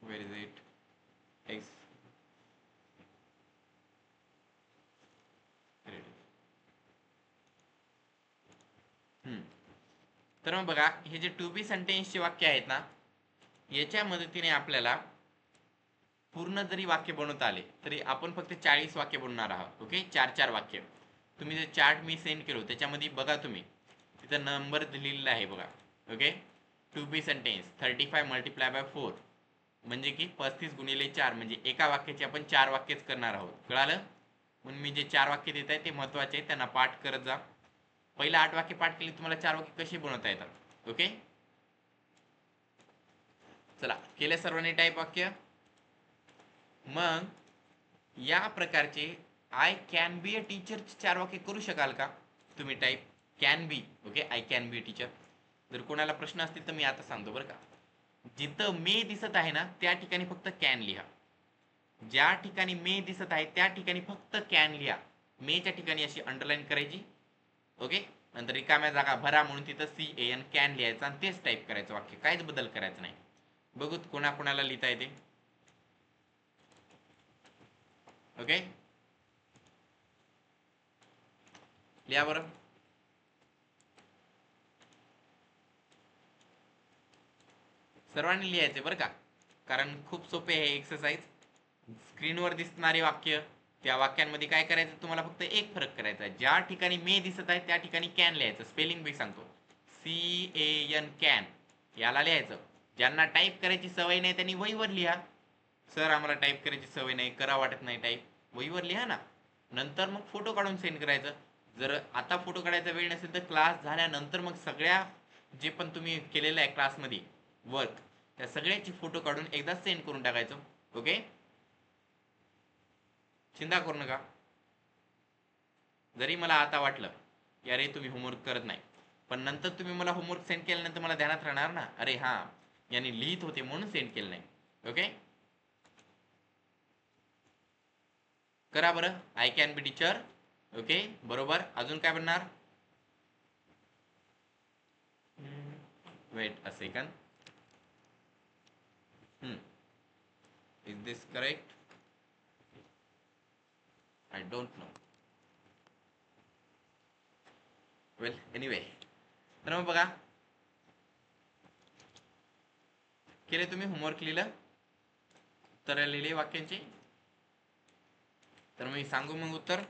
Where is it, X. तर मग बघा, हे जे टू बी सेंटेन्सचे वाक्य आहेत ना, याच्या मदतीने आपल्याला पूर्ण जरी वाक्य बनवता आले तरी आपण फक्त 40 वाक्य बनवणार आहोत, ओके. 4-4 वाक्य. तुम्ही जे चार्ट मी सेंड केलो त्याच्यामध्ये बघा, तुम्ही तिथं नंबर दिलेला आहे बघा, okay. To be sentence 35 multiply by 4 म्हणजे की 35 गुणिले 4, म्हणजे एका वाक्याचे आपण 4 वाक्यच करणार आहोत, कळालं. म्हणून मी जे 4 वाक्य देत आहे ते महत्वाचे आहे, त्यांना पाठ करत जा. पहिला 8 वाक्य पाठ केली, तुम्हाला 4 वाक्य कशी बनवता येतात, ओके. चला, केले सर्वांनी टाईप वाक्य. मग या प्रकारचे I can be a teacher 4 वाक्य करू शकाल का तुम्ही type, can be, okay. I can be a teacher. जर कोणाला प्रश्न असतील तर मी आता सांगतो बरं का. जिथं मे दिसत आहे ना त्या ठिकाणी फक्त कॅन लिहा. ज्या ठिकाणी मे दिसत आहे त्या ठिकाणी फक्त कॅन लिहा. मेच्या ठिकाणी अशी अंडरलाईन करायची, ओके. नंतर रिकाम्या जागा भरा म्हणून तिथं CAN कॅन लिहायचं आणि तेच टाईप करायचं वाक्य, काहीच बदल करायचं नाही. बघू कोणाकोणाला लिहिता येते, ओके. लिहा बरं. सर्वांनी लिहायचे बरं का, कारण खूप सोपे आहे एक्सरसाइज. स्क्रीनवर दिसणारे वाक्य, त्या वाक्यांमध्ये काय करायचं, तुम्हाला फक्त एक फरक करायचा आहे. ज्या ठिकाणी मे दिसत आहे त्या ठिकाणी कॅन लिहायचं. स्पेलिंग बी सांगतो, CAN कॅन, याला लिहायचं. ज्यांना टाईप करायची सवय नाही त्यांनी वहीवर लिहा. सर आम्हाला टाईप करायची सवय नाही, करा वाटत नाही टाईप, वहीवर लिहा ना. नंतर मग फोटो काढून सेंड करायचं. जर आता फोटो काढायचा वेळ नसेल तर क्लास झाल्यानंतर मग सगळ्या जे पण तुम्ही केलेलं आहे क्लासमध्ये वर्क, त्या सगळ्याची फोटो काढून एकदा सेंड करून टाकायचं, ओके. चिंता करू नका. जरी मला आता वाटलं की अरे तुम्ही होमवर्क करत नाही, पण नंतर तुम्ही मला होमवर्क सेंड केल्यानंतर मला ध्यानात राहणार ना, अरे हां यांनी लिहित होते म्हणून सेंड केलं नाही, ओके. करा बरं, I can be teacher, okay. बरोबर. अजून काय बनणार, weight a second. Is this correct, I don't know. Well anyway, तर मग बघा, केले तुम्ही होमवर्क, लिहिलं, उत्तर लिहिले वाक्यांची. तर मी सांगू मग उत्तर,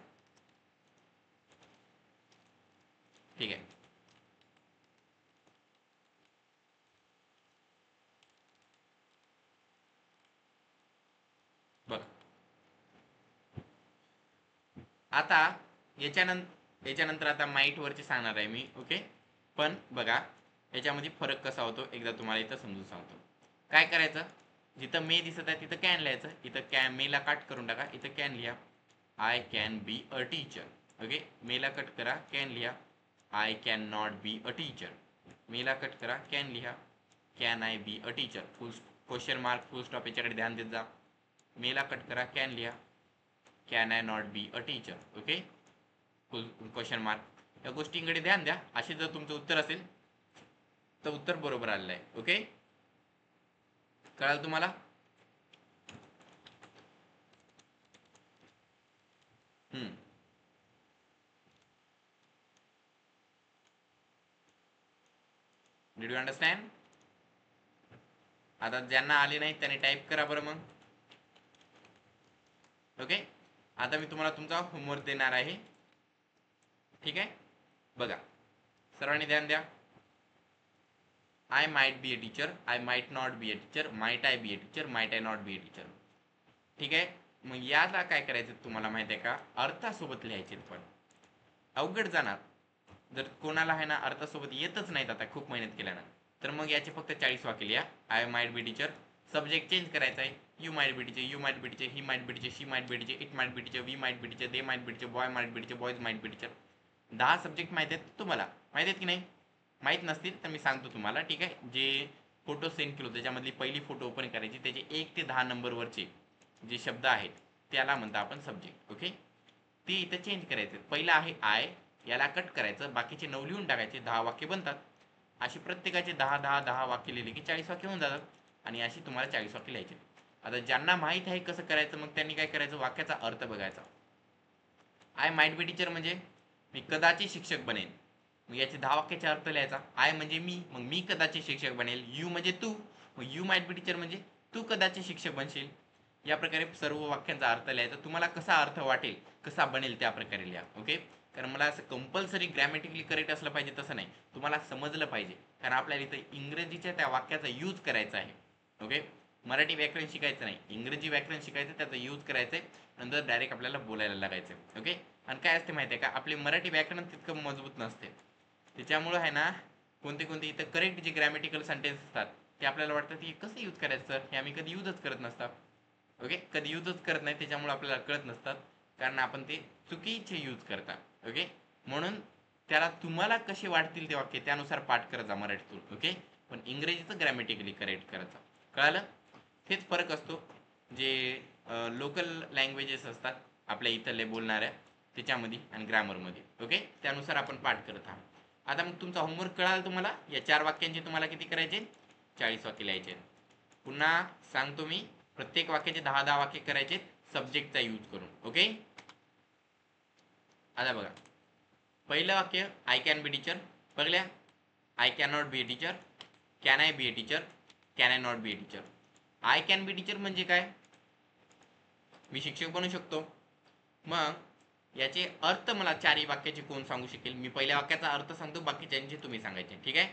ठीक आहे. बघ आता याच्यानंतर आता माईट वरचे सांगणार आहे मी, ओके. पण बघा याच्यामध्ये फरक कसा होतो एकदा तुम्हाला इथं समजून सांगतो. काय करायचं, जिथं मे दिसत आहे तिथं कॅन लिहायचं, इथं मेला कट करून टाका, इथं कॅन लिहा. I can be a teacher, okay. मेला कट करा, कॅन लिहा. I can not be a teacher, मेला कट करा, कॅन लिहा. Can I be a teacher, full question mark, full stop याच्याकडे ध्यान देत जा. मेला कट करा, कॅन लिहा. Can I not be a teacher, okay. Full question mark. या गोष्टींकडे ध्यान द्या. असे जर तुमचं उत्तर असेल तर उत्तर बरोबर आलेलं आहे, ओके. कळाल तुम्हाला? Did you understand? आता ज्यांना आले नाही त्यांनी टाईप करा बरं मग. ओके, आता मी तुम्हाला तुमचा होमवर्क देणार आहे. ठीक आहे, बघा सर्वांनी ध्यान द्या. I might be a teacher, I might not be a teacher, might I be a teacher, might I not be a teacher. ठीक आहे, मग याला काय करायचं तुम्हाला माहिती आहे का? अर्थासोबत लिहायचे. पण अवघड जाणार जर कोणाला आहे ना अर्थासोबत येतच नाहीत आता खूप मेहनत केल्यानं, तर मग याचे फक्त 40 वाक्य लिहा. I might be teacher, subject change करायचा आहे. You might be teacher, you might be teacher, he might be teacher, she might be teacher, it might be teacher, we might be teacher, they might be teacher, boy might be teacher, boys might be teacher. 10 subject माहिती आहेत तुम्हाला, माहिती आहेत की नाही? माहीत नसतील तर मी सांगतो तुम्हाला. ठीक आहे, जे फोटो सेंड केलो त्याच्यामधली पहिली फोटो ओपन करायची, त्याचे 1 ते 10 नंबरवरचे जे शब्द आहेत त्याला म्हणता आपण सब्जेक्ट. ओके, ते इथं चेंज करायचं. पहिला आहे आय, याला कट करायचं, बाकीचे 9 लिहून टाकायचे, 10 वाक्य बनतात. अशी प्रत्येकाचे 10 वाक्य लिहिले की 40 वाक्य होऊन जातात. आणि अशी तुम्हाला 40 वाक्य लिहायचे. आता ज्यांना माहीत आहे कसं करायचं, मग त्यांनी काय करायचं, वाक्याचा अर्थ बघायचा. आय माइट बी टीचर म्हणजे मी कदाचित शिक्षक बनेन, मग याचे 10 वाक्याचे अर्थ लिहायचा. आय म्हणजे मी, मग मी कदाचित शिक्षक बनेल. यू म्हणजे तू, मग यू माइट बी टीचर म्हणजे तू कदाचित शिक्षक बनशील. या प्रकारे सर्व वाक्यांचा अर्थ लिहायचा. तुम्हाला कसा अर्थ वाटेल, कसा बनेल त्या प्रकारे लिहा. ओके, कारण मला असं कंपल्सरी ग्रॅमॅटिकली करेक्ट असलं पाहिजे तसं नाही, तुम्हाला समजलं पाहिजे. कारण आपल्याला इथं इंग्रजीच्या त्या वाक्याचा यूज करायचा आहे. ओके, मराठी व्याकरण शिकायचं नाही, इंग्रजी व्याकरण शिकायचं, त्याचा यूज करायचं आहे, नंतर डायरेक्ट आपल्याला बोलायला लागायचं. ओके, आणि काय असते माहिती आहे का, आपले मराठी व्याकरण तितकं मजबूत नसते. त्याच्यामुळं आहे ना, कोणते कोणते इथं करेक्ट जे ग्रॅमॅटिकल सेंटेन्स असतात ते आपल्याला वाटतं की कसं यूज करायचं सर, हे आम्ही कधी यूजच करत नसतात. ओके, कधी यूजच करत नाही, त्याच्यामुळे आपल्याला कळत नसतात, कारण आपण ते चुकीचे यूज करता. ओके, म्हणून त्याला तुम्हाला कसे वाटतील ते वाक्य त्यानुसार पाठ करत जा मराठीतून. ओके, पण इंग्रजीचं ग्रॅमॅटिकली करेक्ट करायचं. कळालं? हेच फरक असतो जे लोकल लँग्वेजेस असतात आपल्या इथले बोलणाऱ्या त्याच्यामध्ये आणि ग्रामरमध्ये. ओके, त्यानुसार आपण पाठ करत आहात. आता मग तुमचा होमवर्क कळाला तुम्हाला. या 4 वाक्यांचे तुम्हाला किती करायचे, 40 वाक्य लिहायचे. पुन्हा सांगतो मी, प्रत्येक वाक्याचे 10 वाक्य करायचे सब्जेक्टचा यूज करून. ओके, आता बघा पहिलं वाक्य, आय कॅन बी टीचर. बघल्या, I can not be a teacher, can I be a teacher, can I not be a teacher. I can be teacher म्हणजे काय, मी शिक्षक बनू शकतो. मग याचे अर्थ मला 4ही वाक्याचे कोण सांगू शकेल? मी पहिल्या वाक्याचा अर्थ सांगतो, बाकीच्यांचे तुम्ही सांगायचे. ठीक आहे,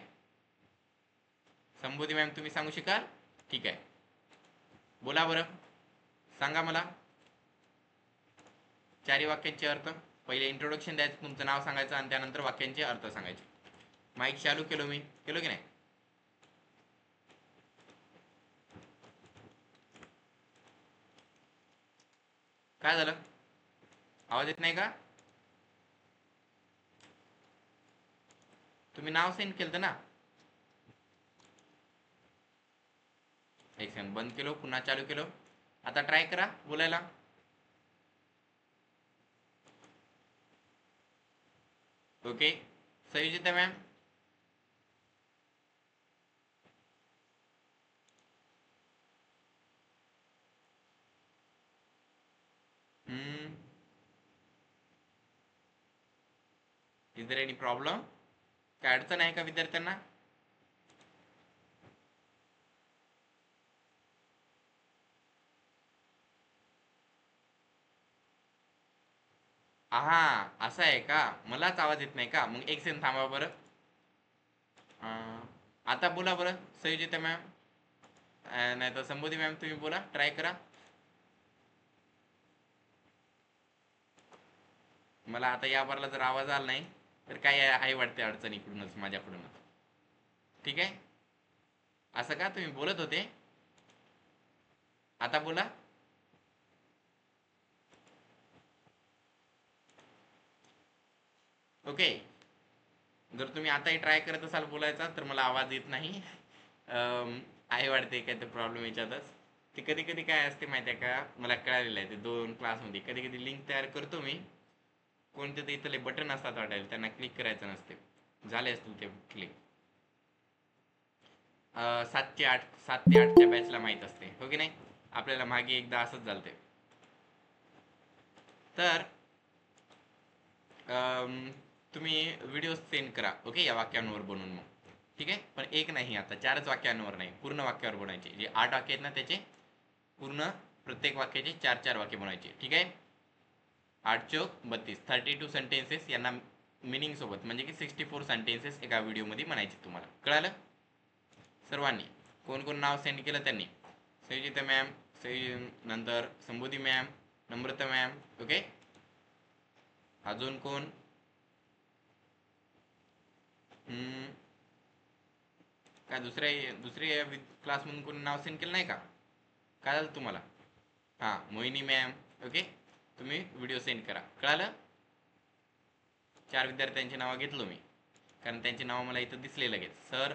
संबोधी मॅम तुम्ही सांगू शकाल? ठीक आहे, बोला बरं, सांगा मला 4ही वाक्यांचे अर्थ. पहिले इंट्रोडक्शन द्यायचं, तुमचं नाव सांगायचं आणि त्यानंतर वाक्यांचे अर्थ सांगायचे. माईक चालू केलो मी, केलो की नाही? काय झालं, आवाज येत नाही का? तुम्ही नाव सेंड केलं ना? एक सेकंड, बंद केलो पुन्हा चालू केलो. आता ट्राय करा बोलायला. Okay, Sanyujita ma'am, is there any problem? काय अडचण आहे का विद्यार्थ्यांना? हा, असं आहे का, मलाच आवाज येत नाही का? मग एक सेकंड थांबा बरं. आता बोला बरं संयुजिता मॅम, नाही तर संबोधी मॅम, तुम्ही बोला, ट्राय करा. मला आता या बारला जर आवाज आला नाही तर काय आहे वाटते अडचण इकडूनच, माझ्याकडूनच. ठीक आहे, असं का तुम्ही बोलत होते, आता बोला. ओके, जर तुम्ही आताही ट्राय करत असाल बोलायचा तर मला आवाज येत नाही, आहे वाटते काय तर प्रॉब्लेम याच्यातच. ते कधी कधी काय असते माहिती आहे का, मला कळालेलं आहे. ते 2 क्लासमध्ये कधी कधी लिंक तयार करतो मी, कोणते ते इथले बटन असतात वाटायला, त्यांना क्लिक करायचं नसते, झाले असतील ते क्लिक. 7 ते 8च्या बॅचला माहीत असते, हो की नाही. आपल्याला मागे एकदा असंच झालं. तर तुम्ही व्हिडिओ सेंड करा, ओके, या वाक्यांवर बनवून मग, ठीक आहे. पण एक नाही, आता 4च वाक्यांवर नाही, पूर्ण वाक्यावर बनवायचे. जे 8 वाक्य आहेत ना त्याचे पूर्ण प्रत्येक वाक्याचे 4-4 वाक्य बनवायचे, ठीक आहे. 8 चौक 32, 32 सेंटेन्सेस यांना मिनिंग सोबत, म्हणजे की 64 सेंटेन्सेस एका व्हिडिओमध्ये म्हणायचे. तुम्हाला कळालं सर्वांनी? कोण कोण नाव सेंड केलं त्यांनी? संयुजिता मॅम, नंतर संबोधी मॅम, नम्रता मॅम, ओके. अजून कोण? काय दुसऱ्या क्लासमधून कोणी नाव सेंड केलं नाही का? काय झालं तुम्हाला? हां, मोहिनी मॅम, ओके. तुम्ही व्हिडिओ सेंड करा, कळालं. 4 विद्यार्थ्यांची नावं घेतलो मी, कारण त्यांची नावं मला इथं दिसले लगेच. Sir,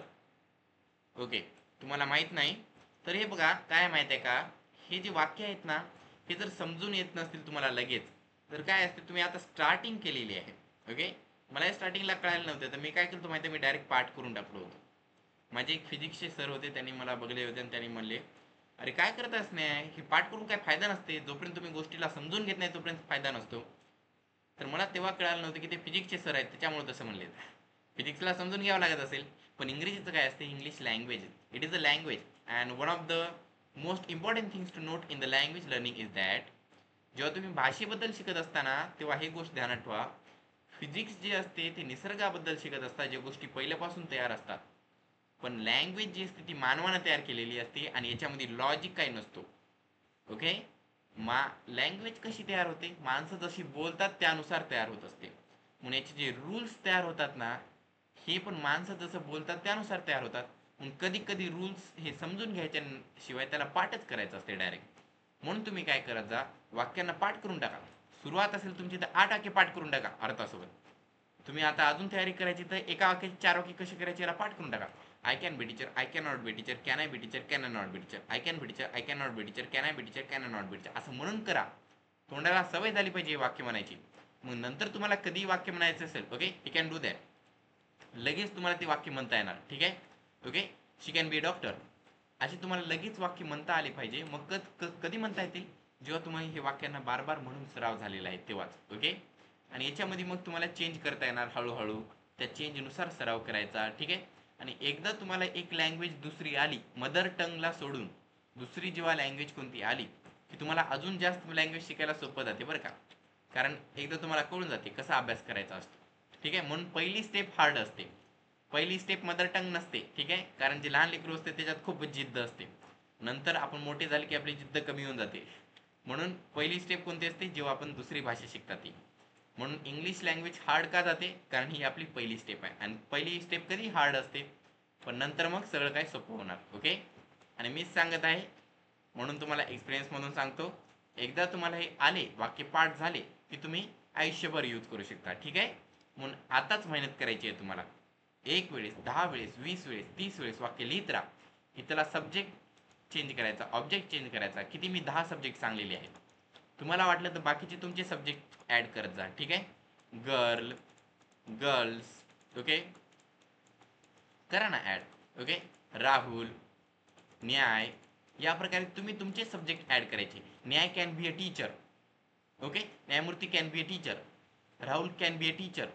okay. तुम्हाला माहीत नाही तर हे बघा, काय माहीत आहे का, हे जे वाक्य आहेत ना, हे जर समजून येत नसतील तुम्हाला लगेच, तर काय असते, तुम्ही आता स्टार्टिंग केलेली आहे, ओके. मला हे स्टार्टिंगला कळायला नव्हतं, तर मी काय केलं माहिती आहे, मी डायरेक्ट पाठ करून टाकलो होतं. माझे एक फिजिक्सचे सर होते, त्यांनी मला बघले होते आणि त्यांनी म्हणले, अरे काय करत नाही, हे पाठ करून काय फायदा नसते, जोपर्यंत तुम्ही गोष्टीला समजून घेत नाही तोपर्यंत फायदा नसतो. तर मला तेव्हा कळालं नव्हतं की ते फिजिक्सचे सर आहेत, त्याच्यामुळे तसं म्हणले. फिजिक्सला समजून घ्यावं लागत असेल, पण इंग्रजीचं काय असते, English language, it is a language. And one of the most important things to note in the language learning is that, जेव्हा तुम्ही भाषेबद्दल शिकत असताना तेव्हा हे गोष्ट ध्यानात ठेवा, फिजिक्स जे असते ते निसर्गाबद्दल शिकत असतात, ज्या गोष्टी पहिल्यापासून तयार असतात. पण लँग्वेज जी असते ती मानवानं तयार केलेली असते आणि याच्यामध्ये लॉजिक काही नसतो, ओके. लँग्वेज कशी तयार होते, माणसं जशी बोलतात त्यानुसार तयार होत असते. म्हणून याचे जे रूल्स तयार होतात ना, हे पण माणसं जसं बोलतात त्यानुसार तयार होतात. मग कधी कधी रूल्स हे समजून घ्यायच्या शिवाय त्याला पाठच करायचं असते डायरेक्ट. म्हणून तुम्ही काय करत जा, वाक्यांना पाठ करून टाका. सुरुवात असेल तुमची तर 8 वाक्य पाठ करून टाका अर्थासोबत. तुम्ही आता अजून तयारी करायची तर एका वाक्याची 4 वाक्य कशी करायची याला पाठ करून टाका. I can be teacher, I can not be teacher, can I be teacher, can I not be teacher, I can be teacher, I can not be teacher, can I be teacher, can I not be teacher, असं म्हणून करा. तोंडाला सवय झाली पाहिजे वाक्य म्हणायची. मग नंतर तुम्हाला कधी वाक्य म्हणायचं असेल, okay, you can do that, लगेच तुम्हाला ते वाक्य म्हणता येणार, ठीक आहे, okay. She can be a doctor, असे तुम्हाला लगेच वाक्य म्हणता आले पाहिजे. मग कधी म्हणता येतील, जेव्हा तुम्हाला हे वाक्यांना बार बार म्हणून सराव झालेला आहे तेव्हाच, ओके. आणि याच्यामध्ये मग तुम्हाला चेंज करता येणार हळूहळू, त्या चेंजनुसार सराव करायचा, ठीक आहे. आणि एकदा तुम्हाला एक लँग्वेज दुसरी आली, मदर टंगला सोडून दुसरी जेव्हा लँग्वेज कोणती आली की तुम्हाला अजून जास्त लँग्वेज शिकायला सोपं जाते बरं का, कारण एकदा तुम्हाला कळून जाते कसा अभ्यास करायचा असतो, ठीक आहे. म्हणून पहिली स्टेप हार्ड असते, पहिली स्टेप मदर टंग नसते, ठीक आहे. कारण जे लहान लेकरू असते त्याच्यात खूप जिद्द असते, नंतर आपण मोठे झाले की आपली जिद्द कमी होऊन जाते. म्हणून पहिली स्टेप कोणती असते, जेव्हा आपण दुसरी भाषा शिकतात ती. म्हणून इंग्लिश लँग्वेज हार्ड का जाते, कारण ही आपली पहिली स्टेप आहे. आणि पहिली स्टेप कधी हार्ड असते, पण नंतर मग सगळं काही सोपं होणार, ओके. आणि मीच सांगत आहे म्हणून तुम्हाला एक्सपिरियन्समधून सांगतो, एकदा तुम्हाला हे आले, वाक्य पाठ झाले की तुम्ही आयुष्यभर यूज करू शकता, ठीक आहे. म्हणून आताच मेहनत करायची आहे तुम्हाला. 1 वेळेस, 10 वेळेस, 20 वेळेस, 30 वेळेस वाक्य लिहित राहा. की त्याला सब्जेक्ट चेंज करायचा, ऑब्जेक्ट चेंज करायचा. किती मी 10 सब्जेक्ट सांगलेले आहेत, तुम्हाला वाटलं तर बाकीचे तुमचे सब्जेक्ट ॲड करत जा, ठीक आहे. गर्ल, गर्ल्स, ओके, करा ना ॲड, ओके. राहुल, न्याय, या प्रकारे तुम्ही तुमचे सब्जेक्ट ॲड करायचे. न्याय can be a teacher, okay. न्यायमूर्ती can be a teacher, Rahul can be a teacher,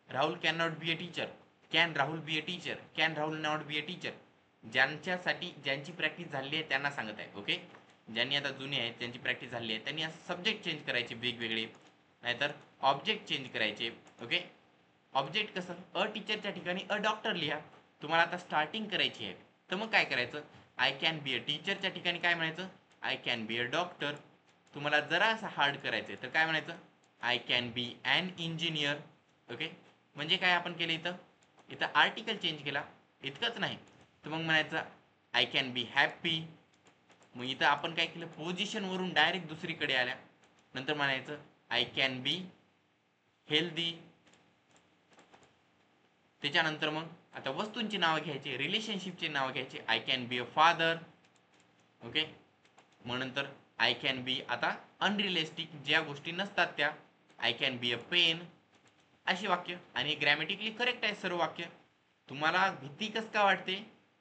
Rahul can not be a teacher, can Rahul be a teacher, can Rahul not be a teacher. ज्यांच्यासाठी ज्यांची प्रॅक्टिस झाली आहे त्यांना सांगत आहे, ओके. ज्यांनी आता जुने आहेत त्यांची प्रॅक्टिस झाली आहे त्यांनी असं सब्जेक्ट चेंज करायचे वेगवेगळे, नाहीतर ऑब्जेक्ट चेंज करायचे, ओके. ऑब्जेक्ट कसं, अ टीचरच्या ठिकाणी अ डॉक्टर लिहा. तुम्हाला आता स्टार्टिंग करायची आहे तर मग काय करायचं, आय कॅन बी अ टीचरच्या ठिकाणी काय म्हणायचं, I can be a doctor. तुम्हाला जरा असं हार्ड करायचं आहे तर काय म्हणायचं, I can be an engineer, okay. म्हणजे काय आपण केलं इथं, इथं आर्टिकल चेंज केला, इतकंच नाही तर मग म्हणायचं आय कॅन बी हॅप्पी. मग इथं आपण काय केलं, पोझिशनवरून डायरेक्ट दुसरीकडे आल्या, नंतर म्हणायचं आय कॅन बी हेल्दी. त्याच्यानंतर मग आता वस्तूंची नावं घ्यायची, रिलेशनशिपची नावं घ्यायची, I can be a father, okay. मग नंतर आय कॅन बी आता अनरिलेस्टिक ज्या गोष्टी नसतात त्या, I can be a pen, अशी वाक्य. आणि ग्रॅमॅटिकली करेक्ट आहे सर्व वाक्य. तुम्हाला भीती कसं का वाटते,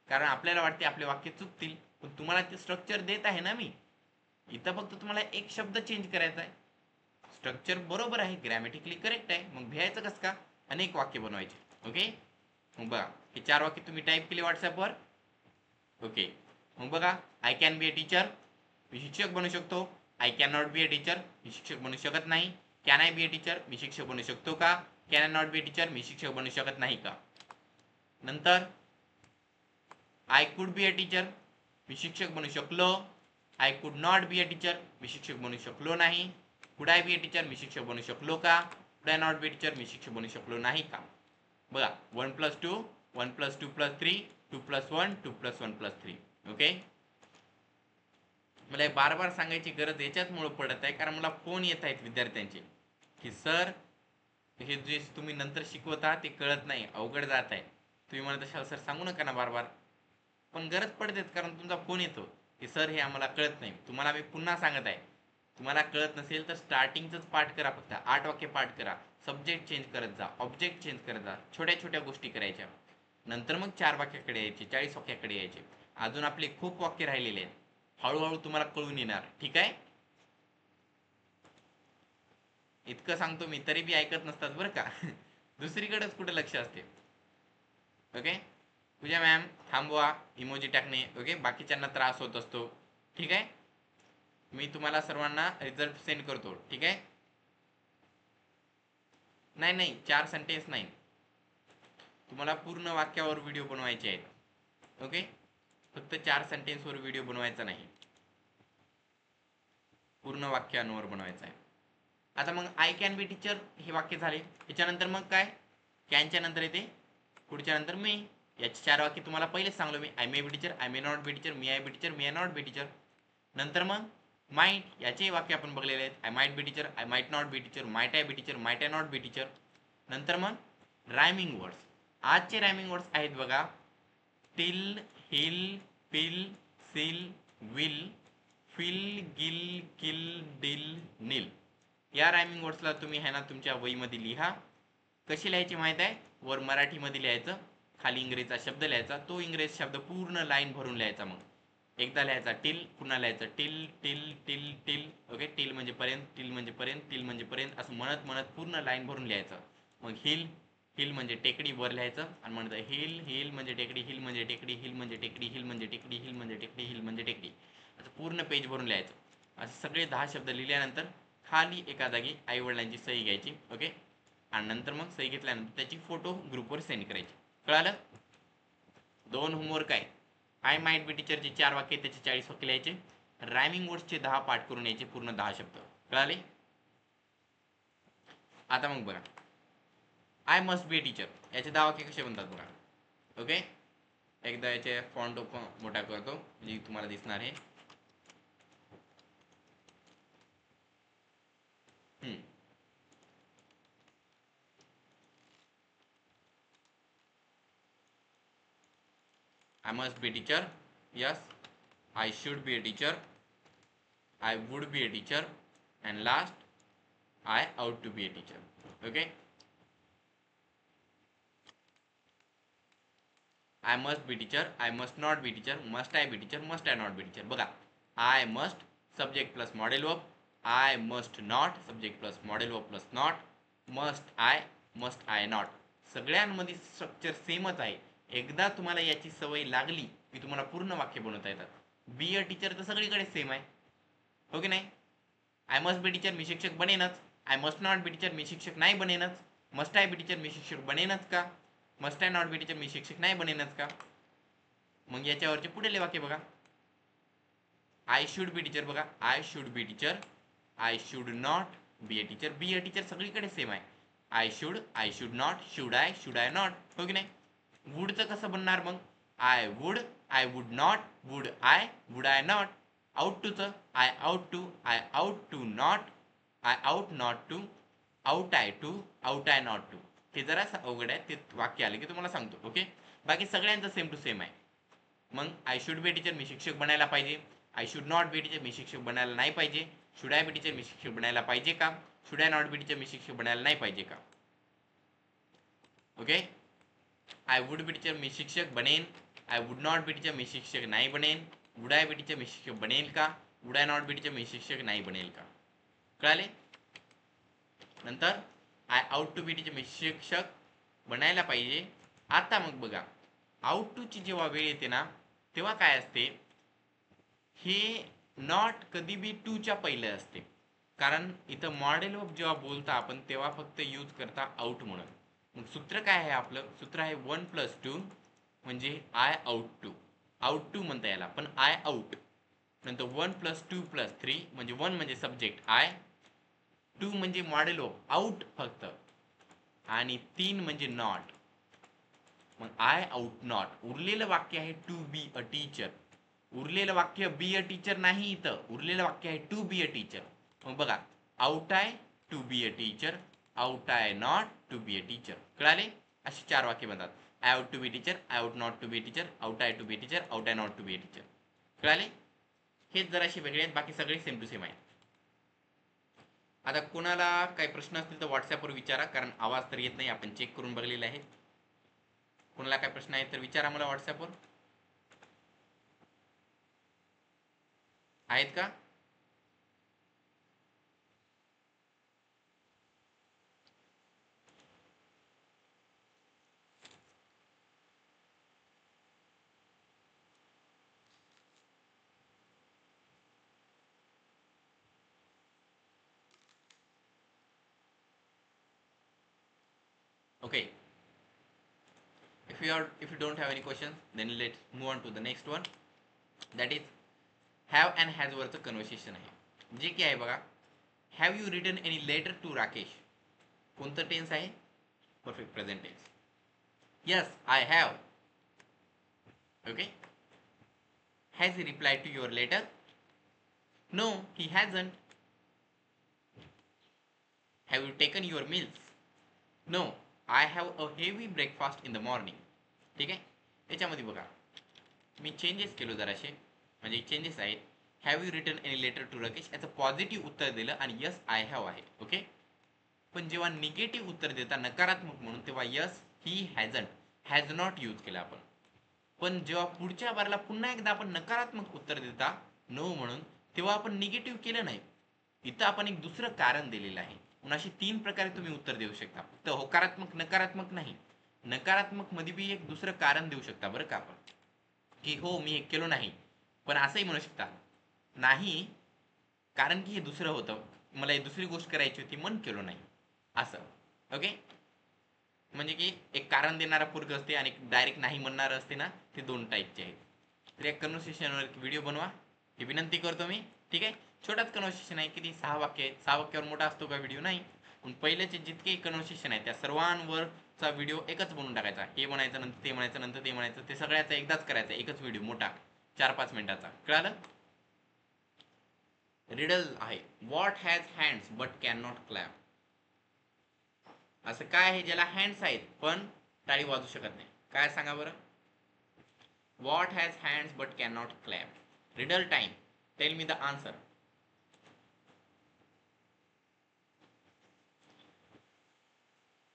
कारण आपल्याला वाटते आपले वाक्य चुकतील, पण तुम्हाला ते स्ट्रक्चर देत आहे ना मी. इथं फक्त तुम्हाला एक शब्द चेंज करायचा आहे. स्ट्रक्चर बरोबर आहे, ग्रॅमॅटिकली करेक्ट आहे, मग भ्यायचं कसं का? अनेक वाक्य बनवायचे. ओके, मग बघा हे 4 वाक्य तुम्ही टाईप केले व्हॉट्सॲपवर. ओके, मग बघा, I can be a teacher, मी शिक्षक बनू शकतो. I can not be a teacher, मी शिक्षक बनू शकत नाही. Can I be a teacher, मी शिक्षक बनू शकतो का? Can I not be a teacher, मी शिक्षक बनू शकत नाही का? नंतर I could be a teacher, मी शिक्षक बनू शकलो. I could not be a teacher, मी शिक्षक बनू शकलो नाही. Could I be a teacher, मी शिक्षक बनू शकलो का? Could I not be a teacher, मी शिक्षक बनू शकलो नाही का? बघा, 1+2, 1+2+3, 2+1, 2+1+3. ओके, मला बार बार सांगायची गरज याच्याचमुळे पडत आहे, कारण मला फोन येत आहेत विद्यार्थ्यांचे की सर हे जे तुम्ही नंतर शिकवत आहात ते कळत नाही, अवघड जात आहे. तुम्ही म्हणत असाल सर सांगू नका ना बार बार, पण गरज पडते कारण तुमचा फोन येतो की सर हे आम्हाला कळत नाही. तुम्हाला मी पुन्हा सांगत आहे, तुम्हाला कळत नसेल तर स्टार्टिंगच पाठ करा, फक्त 8 वाक्य पाठ करा. सब्जेक्ट चेंज करत जा, ऑब्जेक्ट चेंज करत जा, छोट्या छोट्या गोष्टी करायच्या. नंतर मग 4 वाक्याकडे यायचे, 40 वाक्याकडे यायचे. अजून आपले खूप वाक्य राहिलेले आहेत, हळूहळू तुम्हाला कळून येणार. ठीक आहे, इतकं सांगतो मी तरी बी ऐकत नसतात बरं का. दुसरीकडेच कुठे लक्ष असते. ओके, पूजा मॅम थांबवा इमोजी टाकणे. ओके, बाकीच्यांना त्रास होत असतो. ठीक आहे, मी तुम्हाला सर्वांना रिझल्ट सेंड करतो. ठीक आहे, नाही नाही 4 सेंटेन्स नाही, तुम्हाला पूर्ण वाक्यावर व्हिडिओ बनवायचे आहेत. ओके, फक्त 4 सेंटेन्सवर व्हिडिओ बनवायचा नाही, पूर्ण वाक्यांवर बनवायचा आहे. आता मग आय कॅन बी टीचर हे वाक्य झाले. त्याच्यानंतर मग काय? कॅनच्या नंतर येते पुढच्या नंतर मे. याचे 4 वाक्य तुम्हाला पहिलेच सांगलो मी. I may be teacher, I may not be teacher, may I be teacher, may I not be teacher. नंतर मग माइट, याचे वाक्य आपण बघलेले आहेत. I might be teacher, I might not be teacher, might I be teacher, might I not be teacher. नंतर मग रायमिंग वर्ड्स. आजचे रायमिंग वर्ड्स आहेत बघा, till, hill, pill, sill, will, fill, gill, kill, dill, nil. या रायमिंग वर्ड्सला तुम्ही है ना तुमच्या वहीमध्ये लिहा. कशी लिहायची माहीत आहे? वर मराठीमध्ये लिहायचं, खाली इंग्रजीचा शब्द लिहायचा, तो इंग्रजी शब्द पूर्ण लाईन भरून लिहायचा. मग एकदा लिहायचा टिल, पुन्हा लिहायचं till till till till. Okay, till म्हणजे पर्यंत, टिल म्हणजे पर्यंत, टिल म्हणजे पर्यंत, असं म्हणत म्हणत पूर्ण लाईन भरून लिहायचं. मग हिल, हिल म्हणजे टेकडी, वर लिहायचं आणि म्हणतं हिल, हिल म्हणजे टेकडी, हिल म्हणजे टेकडी, हिल म्हणजे टेकडी, हिल म्हणजे टेकडी, हिल म्हणजे टेकडी, हिल म्हणजे टेकडी, असं पूर्ण पेज भरून लिहायचं. असे सगळे 10 शब्द लिहिल्यानंतर खाली एका जागी आईवडिलांची सही घ्यायची. ओके, आणि नंतर मग सही घेतल्यानंतर त्याची फोटो ग्रुपवर सेंड करायची. कळालं? 2 होमवर्क आहे. आय माइट बी टीचरचे 4 वाक्य, त्याचे 40 वाक्य लिहायचे. रायमिंग वर्ड्सचे 10 पाठ करून यायचे, पूर्ण 10 शब्द. कळाले? आता मग बघा, I must be a teacher, याचे 10 वाक्य कसे बनतात बघा. ओके, एकदा याचे फॉन्ट मोठा करतो म्हणजे तुम्हाला दिसणार आहे. I must be a teacher. Yes, I should be a teacher. I would be a teacher. And last, I ought to be a teacher. Okay. I must be teacher. I must not be teacher. Must I be teacher? Must I not be teacher? बघा, I must subject plus model verb. I must not subject plus model verb plus not. Must I not. सगळ्यांमध्ये स्ट्रक्चर सेमच आहे. एकदा तुम्हाला याची सवय लागली की तुम्हाला पूर्ण वाक्य बनवता येतात. बी अ टीचर तर सगळीकडे सेम आहे, हो की नाही? आय मस्ट बी टीचर, मी शिक्षक बनेनच. I must not be teacher, मी शिक्षक नाही बनेनच. मस्ट आय बी टीचर, मी शिक्षक बनेनच का? Must I not be teacher, मी शिक्षक नाही बनेनच का? मग याच्यावरचे पुढे वाक्य बघा. आय शुड बी टीचर, बघा, I should be teacher. I should not be a teacher. Be a teacher सगळीकडे सेम आहे. I should not, should I not, हो की नाही? वुडचं कसं बनणार मग? I would not, would I not. Ought टूचं I ought to not, I ought not to, ought I not to. हे जरा अवघड आहे, ते वाक्य आले की तुम्हाला सांगतो. ओके, बाकी सगळ्यांचं सेम टू सेम आहे. मग आय शुड बी टीचर, मी शिक्षक बनायला पाहिजे. I should not be teacher, मी शिक्षक बनायला नाही पाहिजे. शुड आय बी टीचर, मी शिक्षक बनायला पाहिजे का? Should I not be teacher, मी शिक्षक बनायला नाही पाहिजे का? Okay, I would be teacher मी शिक्षक बनेन. I would not be teacher मी शिक्षक नाही बनेन. वुड आय बी टीचर मी शिक्षक बनेल का. Would I not be teacher मी शिक्षक नाही बनेल का. कळाले. नंतर I ought to be teacher मी शिक्षक बनायला पाहिजे. आता मग बघा आउट टू ची जेव्हा वेळ येते ना तेव्हा काय असते, हे नॉट कधी बी टू च्या पहिले असते. कारण इथं मॉडेल ऑफ जेव्हा बोलता आपण तेव्हा फक्त यूज करता आउट म्हणून. मग सूत्र काय आहे आपलं, सूत्र आहे 1+2 म्हणजे I ought to. Ought to म्हणता याला पण आय आउट. नंतर 1+2+3 म्हणजे 1 म्हणजे सब्जेक्ट आय, 2 म्हणजे मॉडेल ऑफ आउट फक्त, आणि 3 म्हणजे नॉट. मग आय आउट नॉट. उरलेलं वाक्य आहे टू बी अ टीचर. उरलेलं वाक्य बी अ टीचर नाही, इथं उरलेलं वाक्य आहे टू बी अ टीचर. मग बघा ought I to be a teacher, ought I not to be a teacher. कळाले. अशी 4 वाक्य बनतात. I ought to be teacher, I ought not to be teacher, ought I to be teacher, ought I not to be teacher. कळाले. हेच जराशी वेगळे आहेत, बाकी सगळे सेम टू सेम आहेत. आता कोणाला काही प्रश्न असतील तर व्हॉट्सअपवर विचारा, कारण आवाज तर येत नाही, आपण चेक करून बघलेले आहे. कोणाला काय प्रश्न आहे तर विचारा मला व्हॉट्सअपवर. आहेत का. Okay. If you don't have any questions, then let's move on to the next one. That is have and has वरचं कन्व्हर्सेशन आहे. जे की आहे बघा, have you written any letter to Rakesh. कोणतं टेन्स आहे, perfect present tense. Yes I have. Okay. Has he reply to your letter. No he hasn't. Have you taken your meals. No I have a heavy breakfast in the morning. ठीक आहे. याच्यामध्ये बघा मी चेंजेस केलो जराशे, म्हणजे चेंजेस आहेत. Have you written any letter to Rakesh याचं पॉझिटिव्ह उत्तर दिलं आणि यस आय हॅव आहे. ओके. पण जेव्हा निगेटिव्ह उत्तर देता नकारात्मक म्हणून तेव्हा yes he hasn't, has not use केला आपण. पण जेव्हा पुढच्या बारला पुन्हा एकदा आपण नकारात्मक उत्तर देता नो म्हणून तेव्हा आपण निगेटिव्ह केलं नाही. इथं आपण एक दुसरं कारण दिलेलं आहे. म्हणून अशी 3 प्रकारे तुम्ही उत्तर देऊ शकता. फक्त होकारात्मक नकारात्मक नाही. नकारात्मक मध्ये बी एक दुसरं कारण देऊ शकता बरं का आपण, की हो मी हे केलो नाही. पण असंही म्हणू शकता नाही कारण की हे दुसरं होतं, मला ही दुसरी गोष्ट करायची होती म्हणून केलो नाही असं. ओके. म्हणजे की एक कारण देणारा पूर्ग असते आणि डायरेक्ट नाही म्हणणारं असते ना, ते 2 टाईपचे आहेत. तर या कन्व्हर्सेशनवर व्हिडिओ बनवा ही विनंती करतो मी. ठीक आहे. छोटाच कन्व्हर्सेशन आहे, किती 6 वाक्य आहेत. 6 वाक्यावर मोठा असतो का व्हिडिओ नाही. पण पहिल्याचे जितके कन्व्हर्सेशन आहे त्या सर्वांवरचा व्हिडिओ एकच बनवून टाकायचा. हे म्हणायचं नंतर ते म्हणायचं नंतर ते म्हणायचं, ते सगळ्याचा एकदाच करायचा, एकच व्हिडिओ मोठा 4-5 मिनिटाचा. कळालं. रिडल आहे. What has hands but can not clap. असं काय आहे ज्याला हँड्स आहेत पण टाळी वाजू शकत नाही. काय सांगा बरं. What has hands but can not clap. Riddle time. Tell me the answer.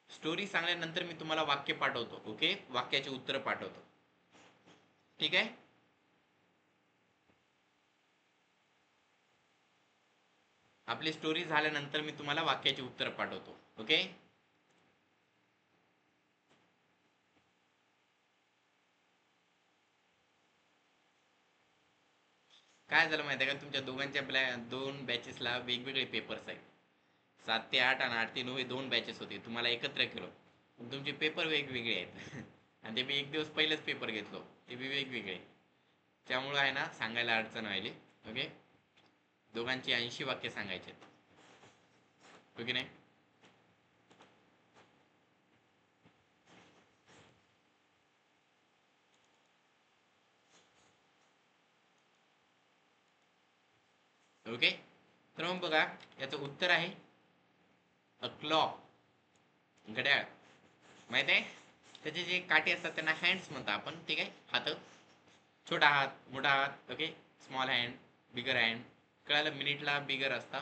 Story सांगल्यानंतर मी तुम्हाला वाक्य पाठवतो. ओके. वाक्याचे उत्तर पाठवतो. ठीक आहे. आपली स्टोरी झाल्यानंतर मी तुम्हाला वाक्याचे उत्तर पाठवतो. ओके. काय झालं माहिती आहे का, तुमच्या दोघांच्या 2 बॅचेसला वेगवेगळे पेपर्स आहेत. 7 ते 8 आणि 8 ते 9 हे 2 बॅचेस होते. तुम्हाला एकत्र केलो. तुमचे पेपर वेगवेगळे आहेत आणि ते मी एक दिवस पहिलेच पेपर घेतलो, ते बी वेगवेगळे. त्यामुळं आहे ना सांगायला अडचण व्हायली. ओके. दोघांची 80 वाक्य सांगायचे. ओके नाही. ओके. तर मग बघा याचं उत्तर आहे अ क्लॉक. घड्याळ. माहित आहे. त्याचे जे काटे असतात त्यांना हँड्स म्हणतात आपण. ठीक आहे. हात. छोटा हात मोठा हात. ओके. स्मॉल हँड बिगर हँड. कळालं. मिनिटला बिगर असता,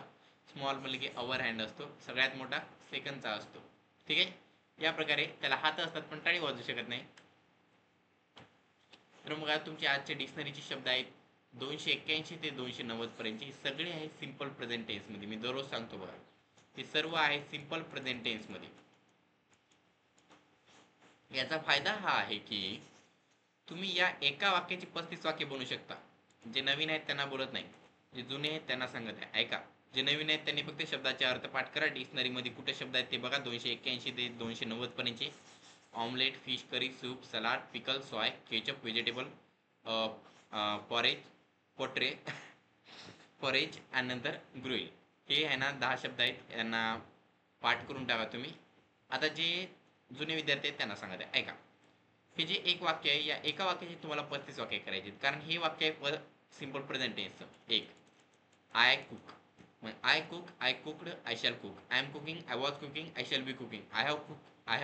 स्मॉल म्हणजे की अवर हँड असतो, सगळ्यात मोठा सेकंडचा असतो. ठीक आहे. या प्रकारे त्याला हात असतात पण टाळी वाजू शकत नाही. तर मग तुमचे आजचे डिक्शनरीचे शब्द आहेत 281 ते 290 पर्यंतचे सगळे आहेत सिंपल प्रेझेंट टेन्स मध्ये. मी दररोज सांगतो बघा, ते सर्व आहे सिंपल प्रेझेंट टेन्स मध्ये. याचा फायदा हा आहे की तुम्ही या एका वाक्याची 35 वाक्य बनवू शकता. जे नवीन आहेत त्यांना बोलत नाही, जे जुने आहेत त्यांना सांगत आहे. ऐका, जे नवीन आहेत त्यांनी फक्त शब्दाचे अर्थ पाठ करा. डिक्शनरी मध्ये कुठे शब्द आहेत ते बघा. 281 ते 290 पर्यंतचे omelette, fish curry, soup, salad, pickle, soy, ketchup, vegetable, porridge, पोट्रे फॉरेज आणि नंतर ग्रुईल, हे आहे ना 10 शब्द आहेत. यांना पाठ करून टाका तुम्ही. आता जे जुने विद्यार्थी आहेत त्यांना सांगत आहे. ऐका, हे जे एक वाक्य आहे या एका वाक्याचे तुम्हाला 35 वाक्य करायचे, कारण हे वाक्य आहे सिंपल प्रेझेंट टेन्सचं. एक, आय कुक, मग I cook, I cooked, I shall cook, I am cooking, I was cooking, I shall be cooking, I have cooked, I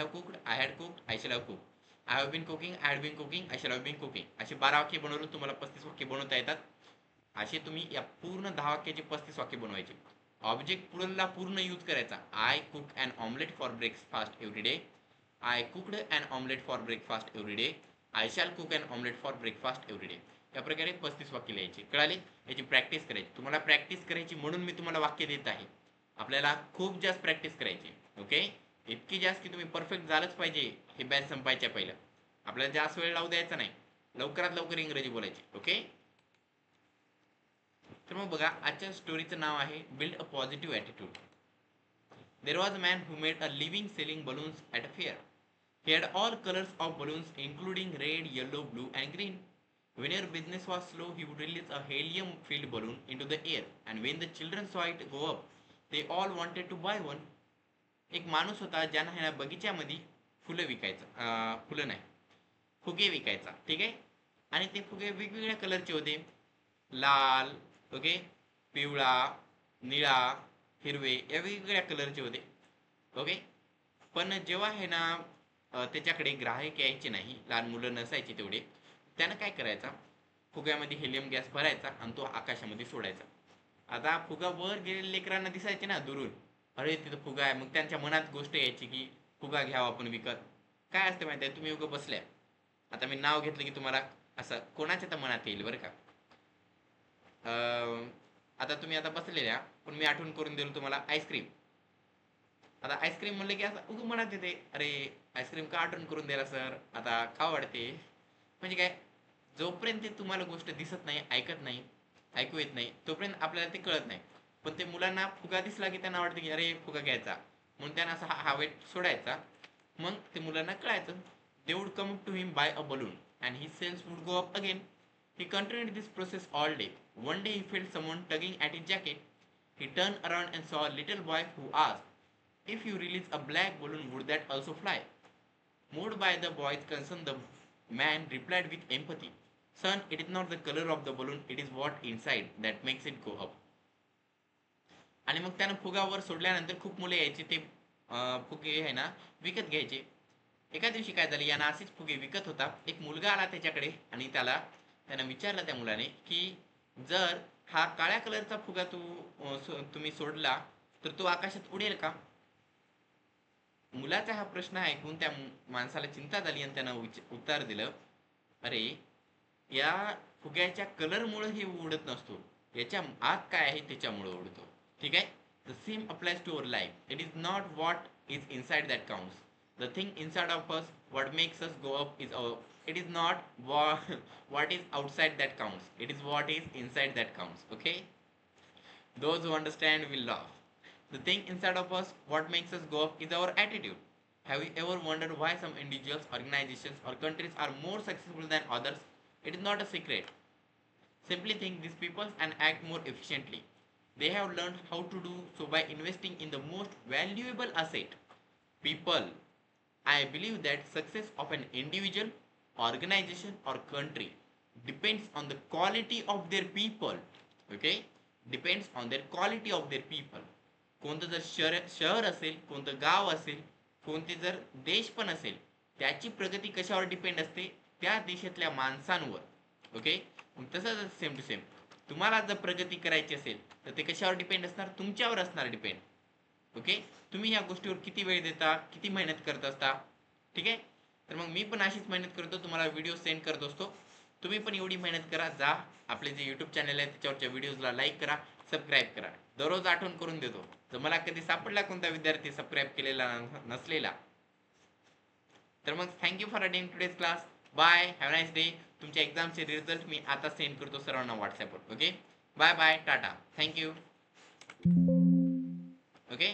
had cooked, I shall have cook, I have been cooking, I had been cooking, I shall have been cooking. असे 12 वाक्य बनवून तुम्हाला 35 वाक्य बनवता येतात. असे तुम्ही या पूर्ण 10 वाक्याचे 35 वाक्य बनवायचे. ऑब्जेक्ट प्लुरलला पूर्ण यूज करायचा. I cook an omelette for breakfast every day, I cooked an omelette for breakfast every day, I shall cook an omelette for breakfast every day. या प्रकारे 35 वाक्य लिहायची. कळाले? याची प्रॅक्टिस करायची. तुम्हाला प्रॅक्टिस करायची म्हणून मी तुम्हाला वाक्य देत आहे. आपल्याला खूप जास्त प्रॅक्टिस करायची. ओके, इतकी जास्त की तुम्ही परफेक्ट झालंच पाहिजे हे बॅच संपायच्या पहिलं. आपल्याला जास्त वेळ लावू द्यायचा नाही, लवकरात लवकर इंग्रजी बोलायची. ओके, तर मग बघा, आजच्या स्टोरीचं नाव आहे build a positive attitude. There was a man who made a living selling balloons at a fair. He had all colors of balloons including red, yellow, blue and green. Whenever business was slow, he would release a helium-filled balloon into the air, and when the children saw it go up, they all wanted to buy one. एक माणूस होता ज्यानं ह्या बगीच्यामध्ये फुलं विकायचं, फुलं नाही, फुगे विकायचा. ठीक आहे, आणि ते फुगे वेगवेगळ्या कलरचे होते. लाल, ओके, पिवळा, निळा, हिरवे, या वेगवेगळ्या कलरचे होते. ओके, पण जेव्हा आहे ना त्याच्याकडे ग्राहक यायचे नाही, लहान मुलं नसायची तेवढे, त्यानं काय करायचा, फुग्यामध्ये हेलियम गॅस भरायचा आणि तो आकाशामध्ये सोडायचा. आता फुगा वर गेलेल्या लेकरांना दिसायचे ना दुरून, अरे तिथं फुगा आहे. मग त्यांच्या मनात गोष्ट यायची की फुगा घ्यावा आपण विकत. काय असते माहिती आहे, तुम्ही उगं बसल्या, आता मी नाव घेतलं की तुम्हाला असं कोणाच्या तर मनात येईल बरं का. आता तुम्ही आता बसलेल्या, पण मी आठवण करून दिलो तुम्हाला आईस्क्रीम. आता आईस्क्रीम म्हणलं की असं उगं मनात येते, अरे आईस्क्रीम का आठवण करून द्यायला सर, आता का वाढते. म्हणजे काय, जोपर्यंत तुम्हाला गोष्ट दिसत नाही, ऐकत नाही, ऐकू येत नाही, तोपर्यंत आपल्याला ते कळत नाही. पण ते मुलांना फुगा दिसला की त्यांना वाटतं की अरे फुगा घ्यायचा, म्हणून त्यांना असा हवेत सोडायचा. मग ते मुलांना कळायचं. They would come to him buy a balloon and his sales would go up again. He continued this process all day. One day he felt someone tugging at his jacket. He turned around and saw a little boy who asked, if you release a black balloon, would that also fly? Moved by the boy's concern, the man replied with empathy, son, it is not the color of the balloon, it is what inside that makes it go up. आणि मग त्यानं फुगावर सोडल्यानंतर खूप मुले यायचे, ते फुगे आहे ना विकत घ्यायचे. एका दिवशी काय झालं, यानं असेच फुगे विकत होता. एक मुलगा आला त्याच्याकडे आणि त्यानं विचारलं त्या मुलाने की जर हा काळ्या कलरचा फुगा तुम्ही सोडला तर तो आकाशात उडेल का. मुलाचा हा प्रश्न ऐकून त्या माणसाला चिंता झाली आणि त्यानं उत्तर दिलं, अरे या फुग्याच्या कलरमुळे हे उडत नसतो, याच्या आत काय आहे त्याच्यामुळे उडतो. ठीक आहे, the same applies to our life. It is not what is inside that counts, the thing inside of us what makes us go up is our. It is not what is outside that counts, it is what is inside that counts. Okay, those who understand will laugh. The thing inside of us, what makes us go up, is our attitude. Have you ever wondered why some individuals, organizations or countries are more successful than others? It is not a secret. Simply think these people and act more efficiently. They have learned how to do so by investing in the most valuable asset, people. I believe that success of an individual, organization or country depends on the quality of their people. Okay, depends on their quality of their people. कोणतं जर शहर असेल, कोणतं गाव असेल, कोणते जर देश पण असेल, त्याची प्रगती कशावर डिपेंड असते, त्या देशातल्या माणसांवर. ओके, मग तसंच सेम टू सेम तुम्हाला जर प्रगती करायची असेल तर ते कशावर डिपेंड असणार, तुमच्यावर असणार डिपेंड. ओके, तुम्ही या गोष्टीवर किती वेळ देता, किती मेहनत करत असता, ठीक आहे. तर मग मी पण अशीच मेहनत करतो, तुम्हाला व्हिडिओ सेंड करत असतो. तुम्ही पण एवढी मेहनत करा. जा आपले जे यूट्यूब चॅनल आहे त्याच्यावरच्या व्हिडिओजला लाईक करा, सबस्क्राईब करा. दररोज आठवण करून देतो. जर मला कधी सापडला कोणता विद्यार्थी सबस्क्राईब केलेला नसलेला, तर मग thank you for attending today's class. Bye, have nice day. तुमच्या एक्झामचे रिझल्ट मी आता सेंड करतो सर्वांना व्हॉट्सॲपवर. Okay, bye bye, tata, thank you. Okay.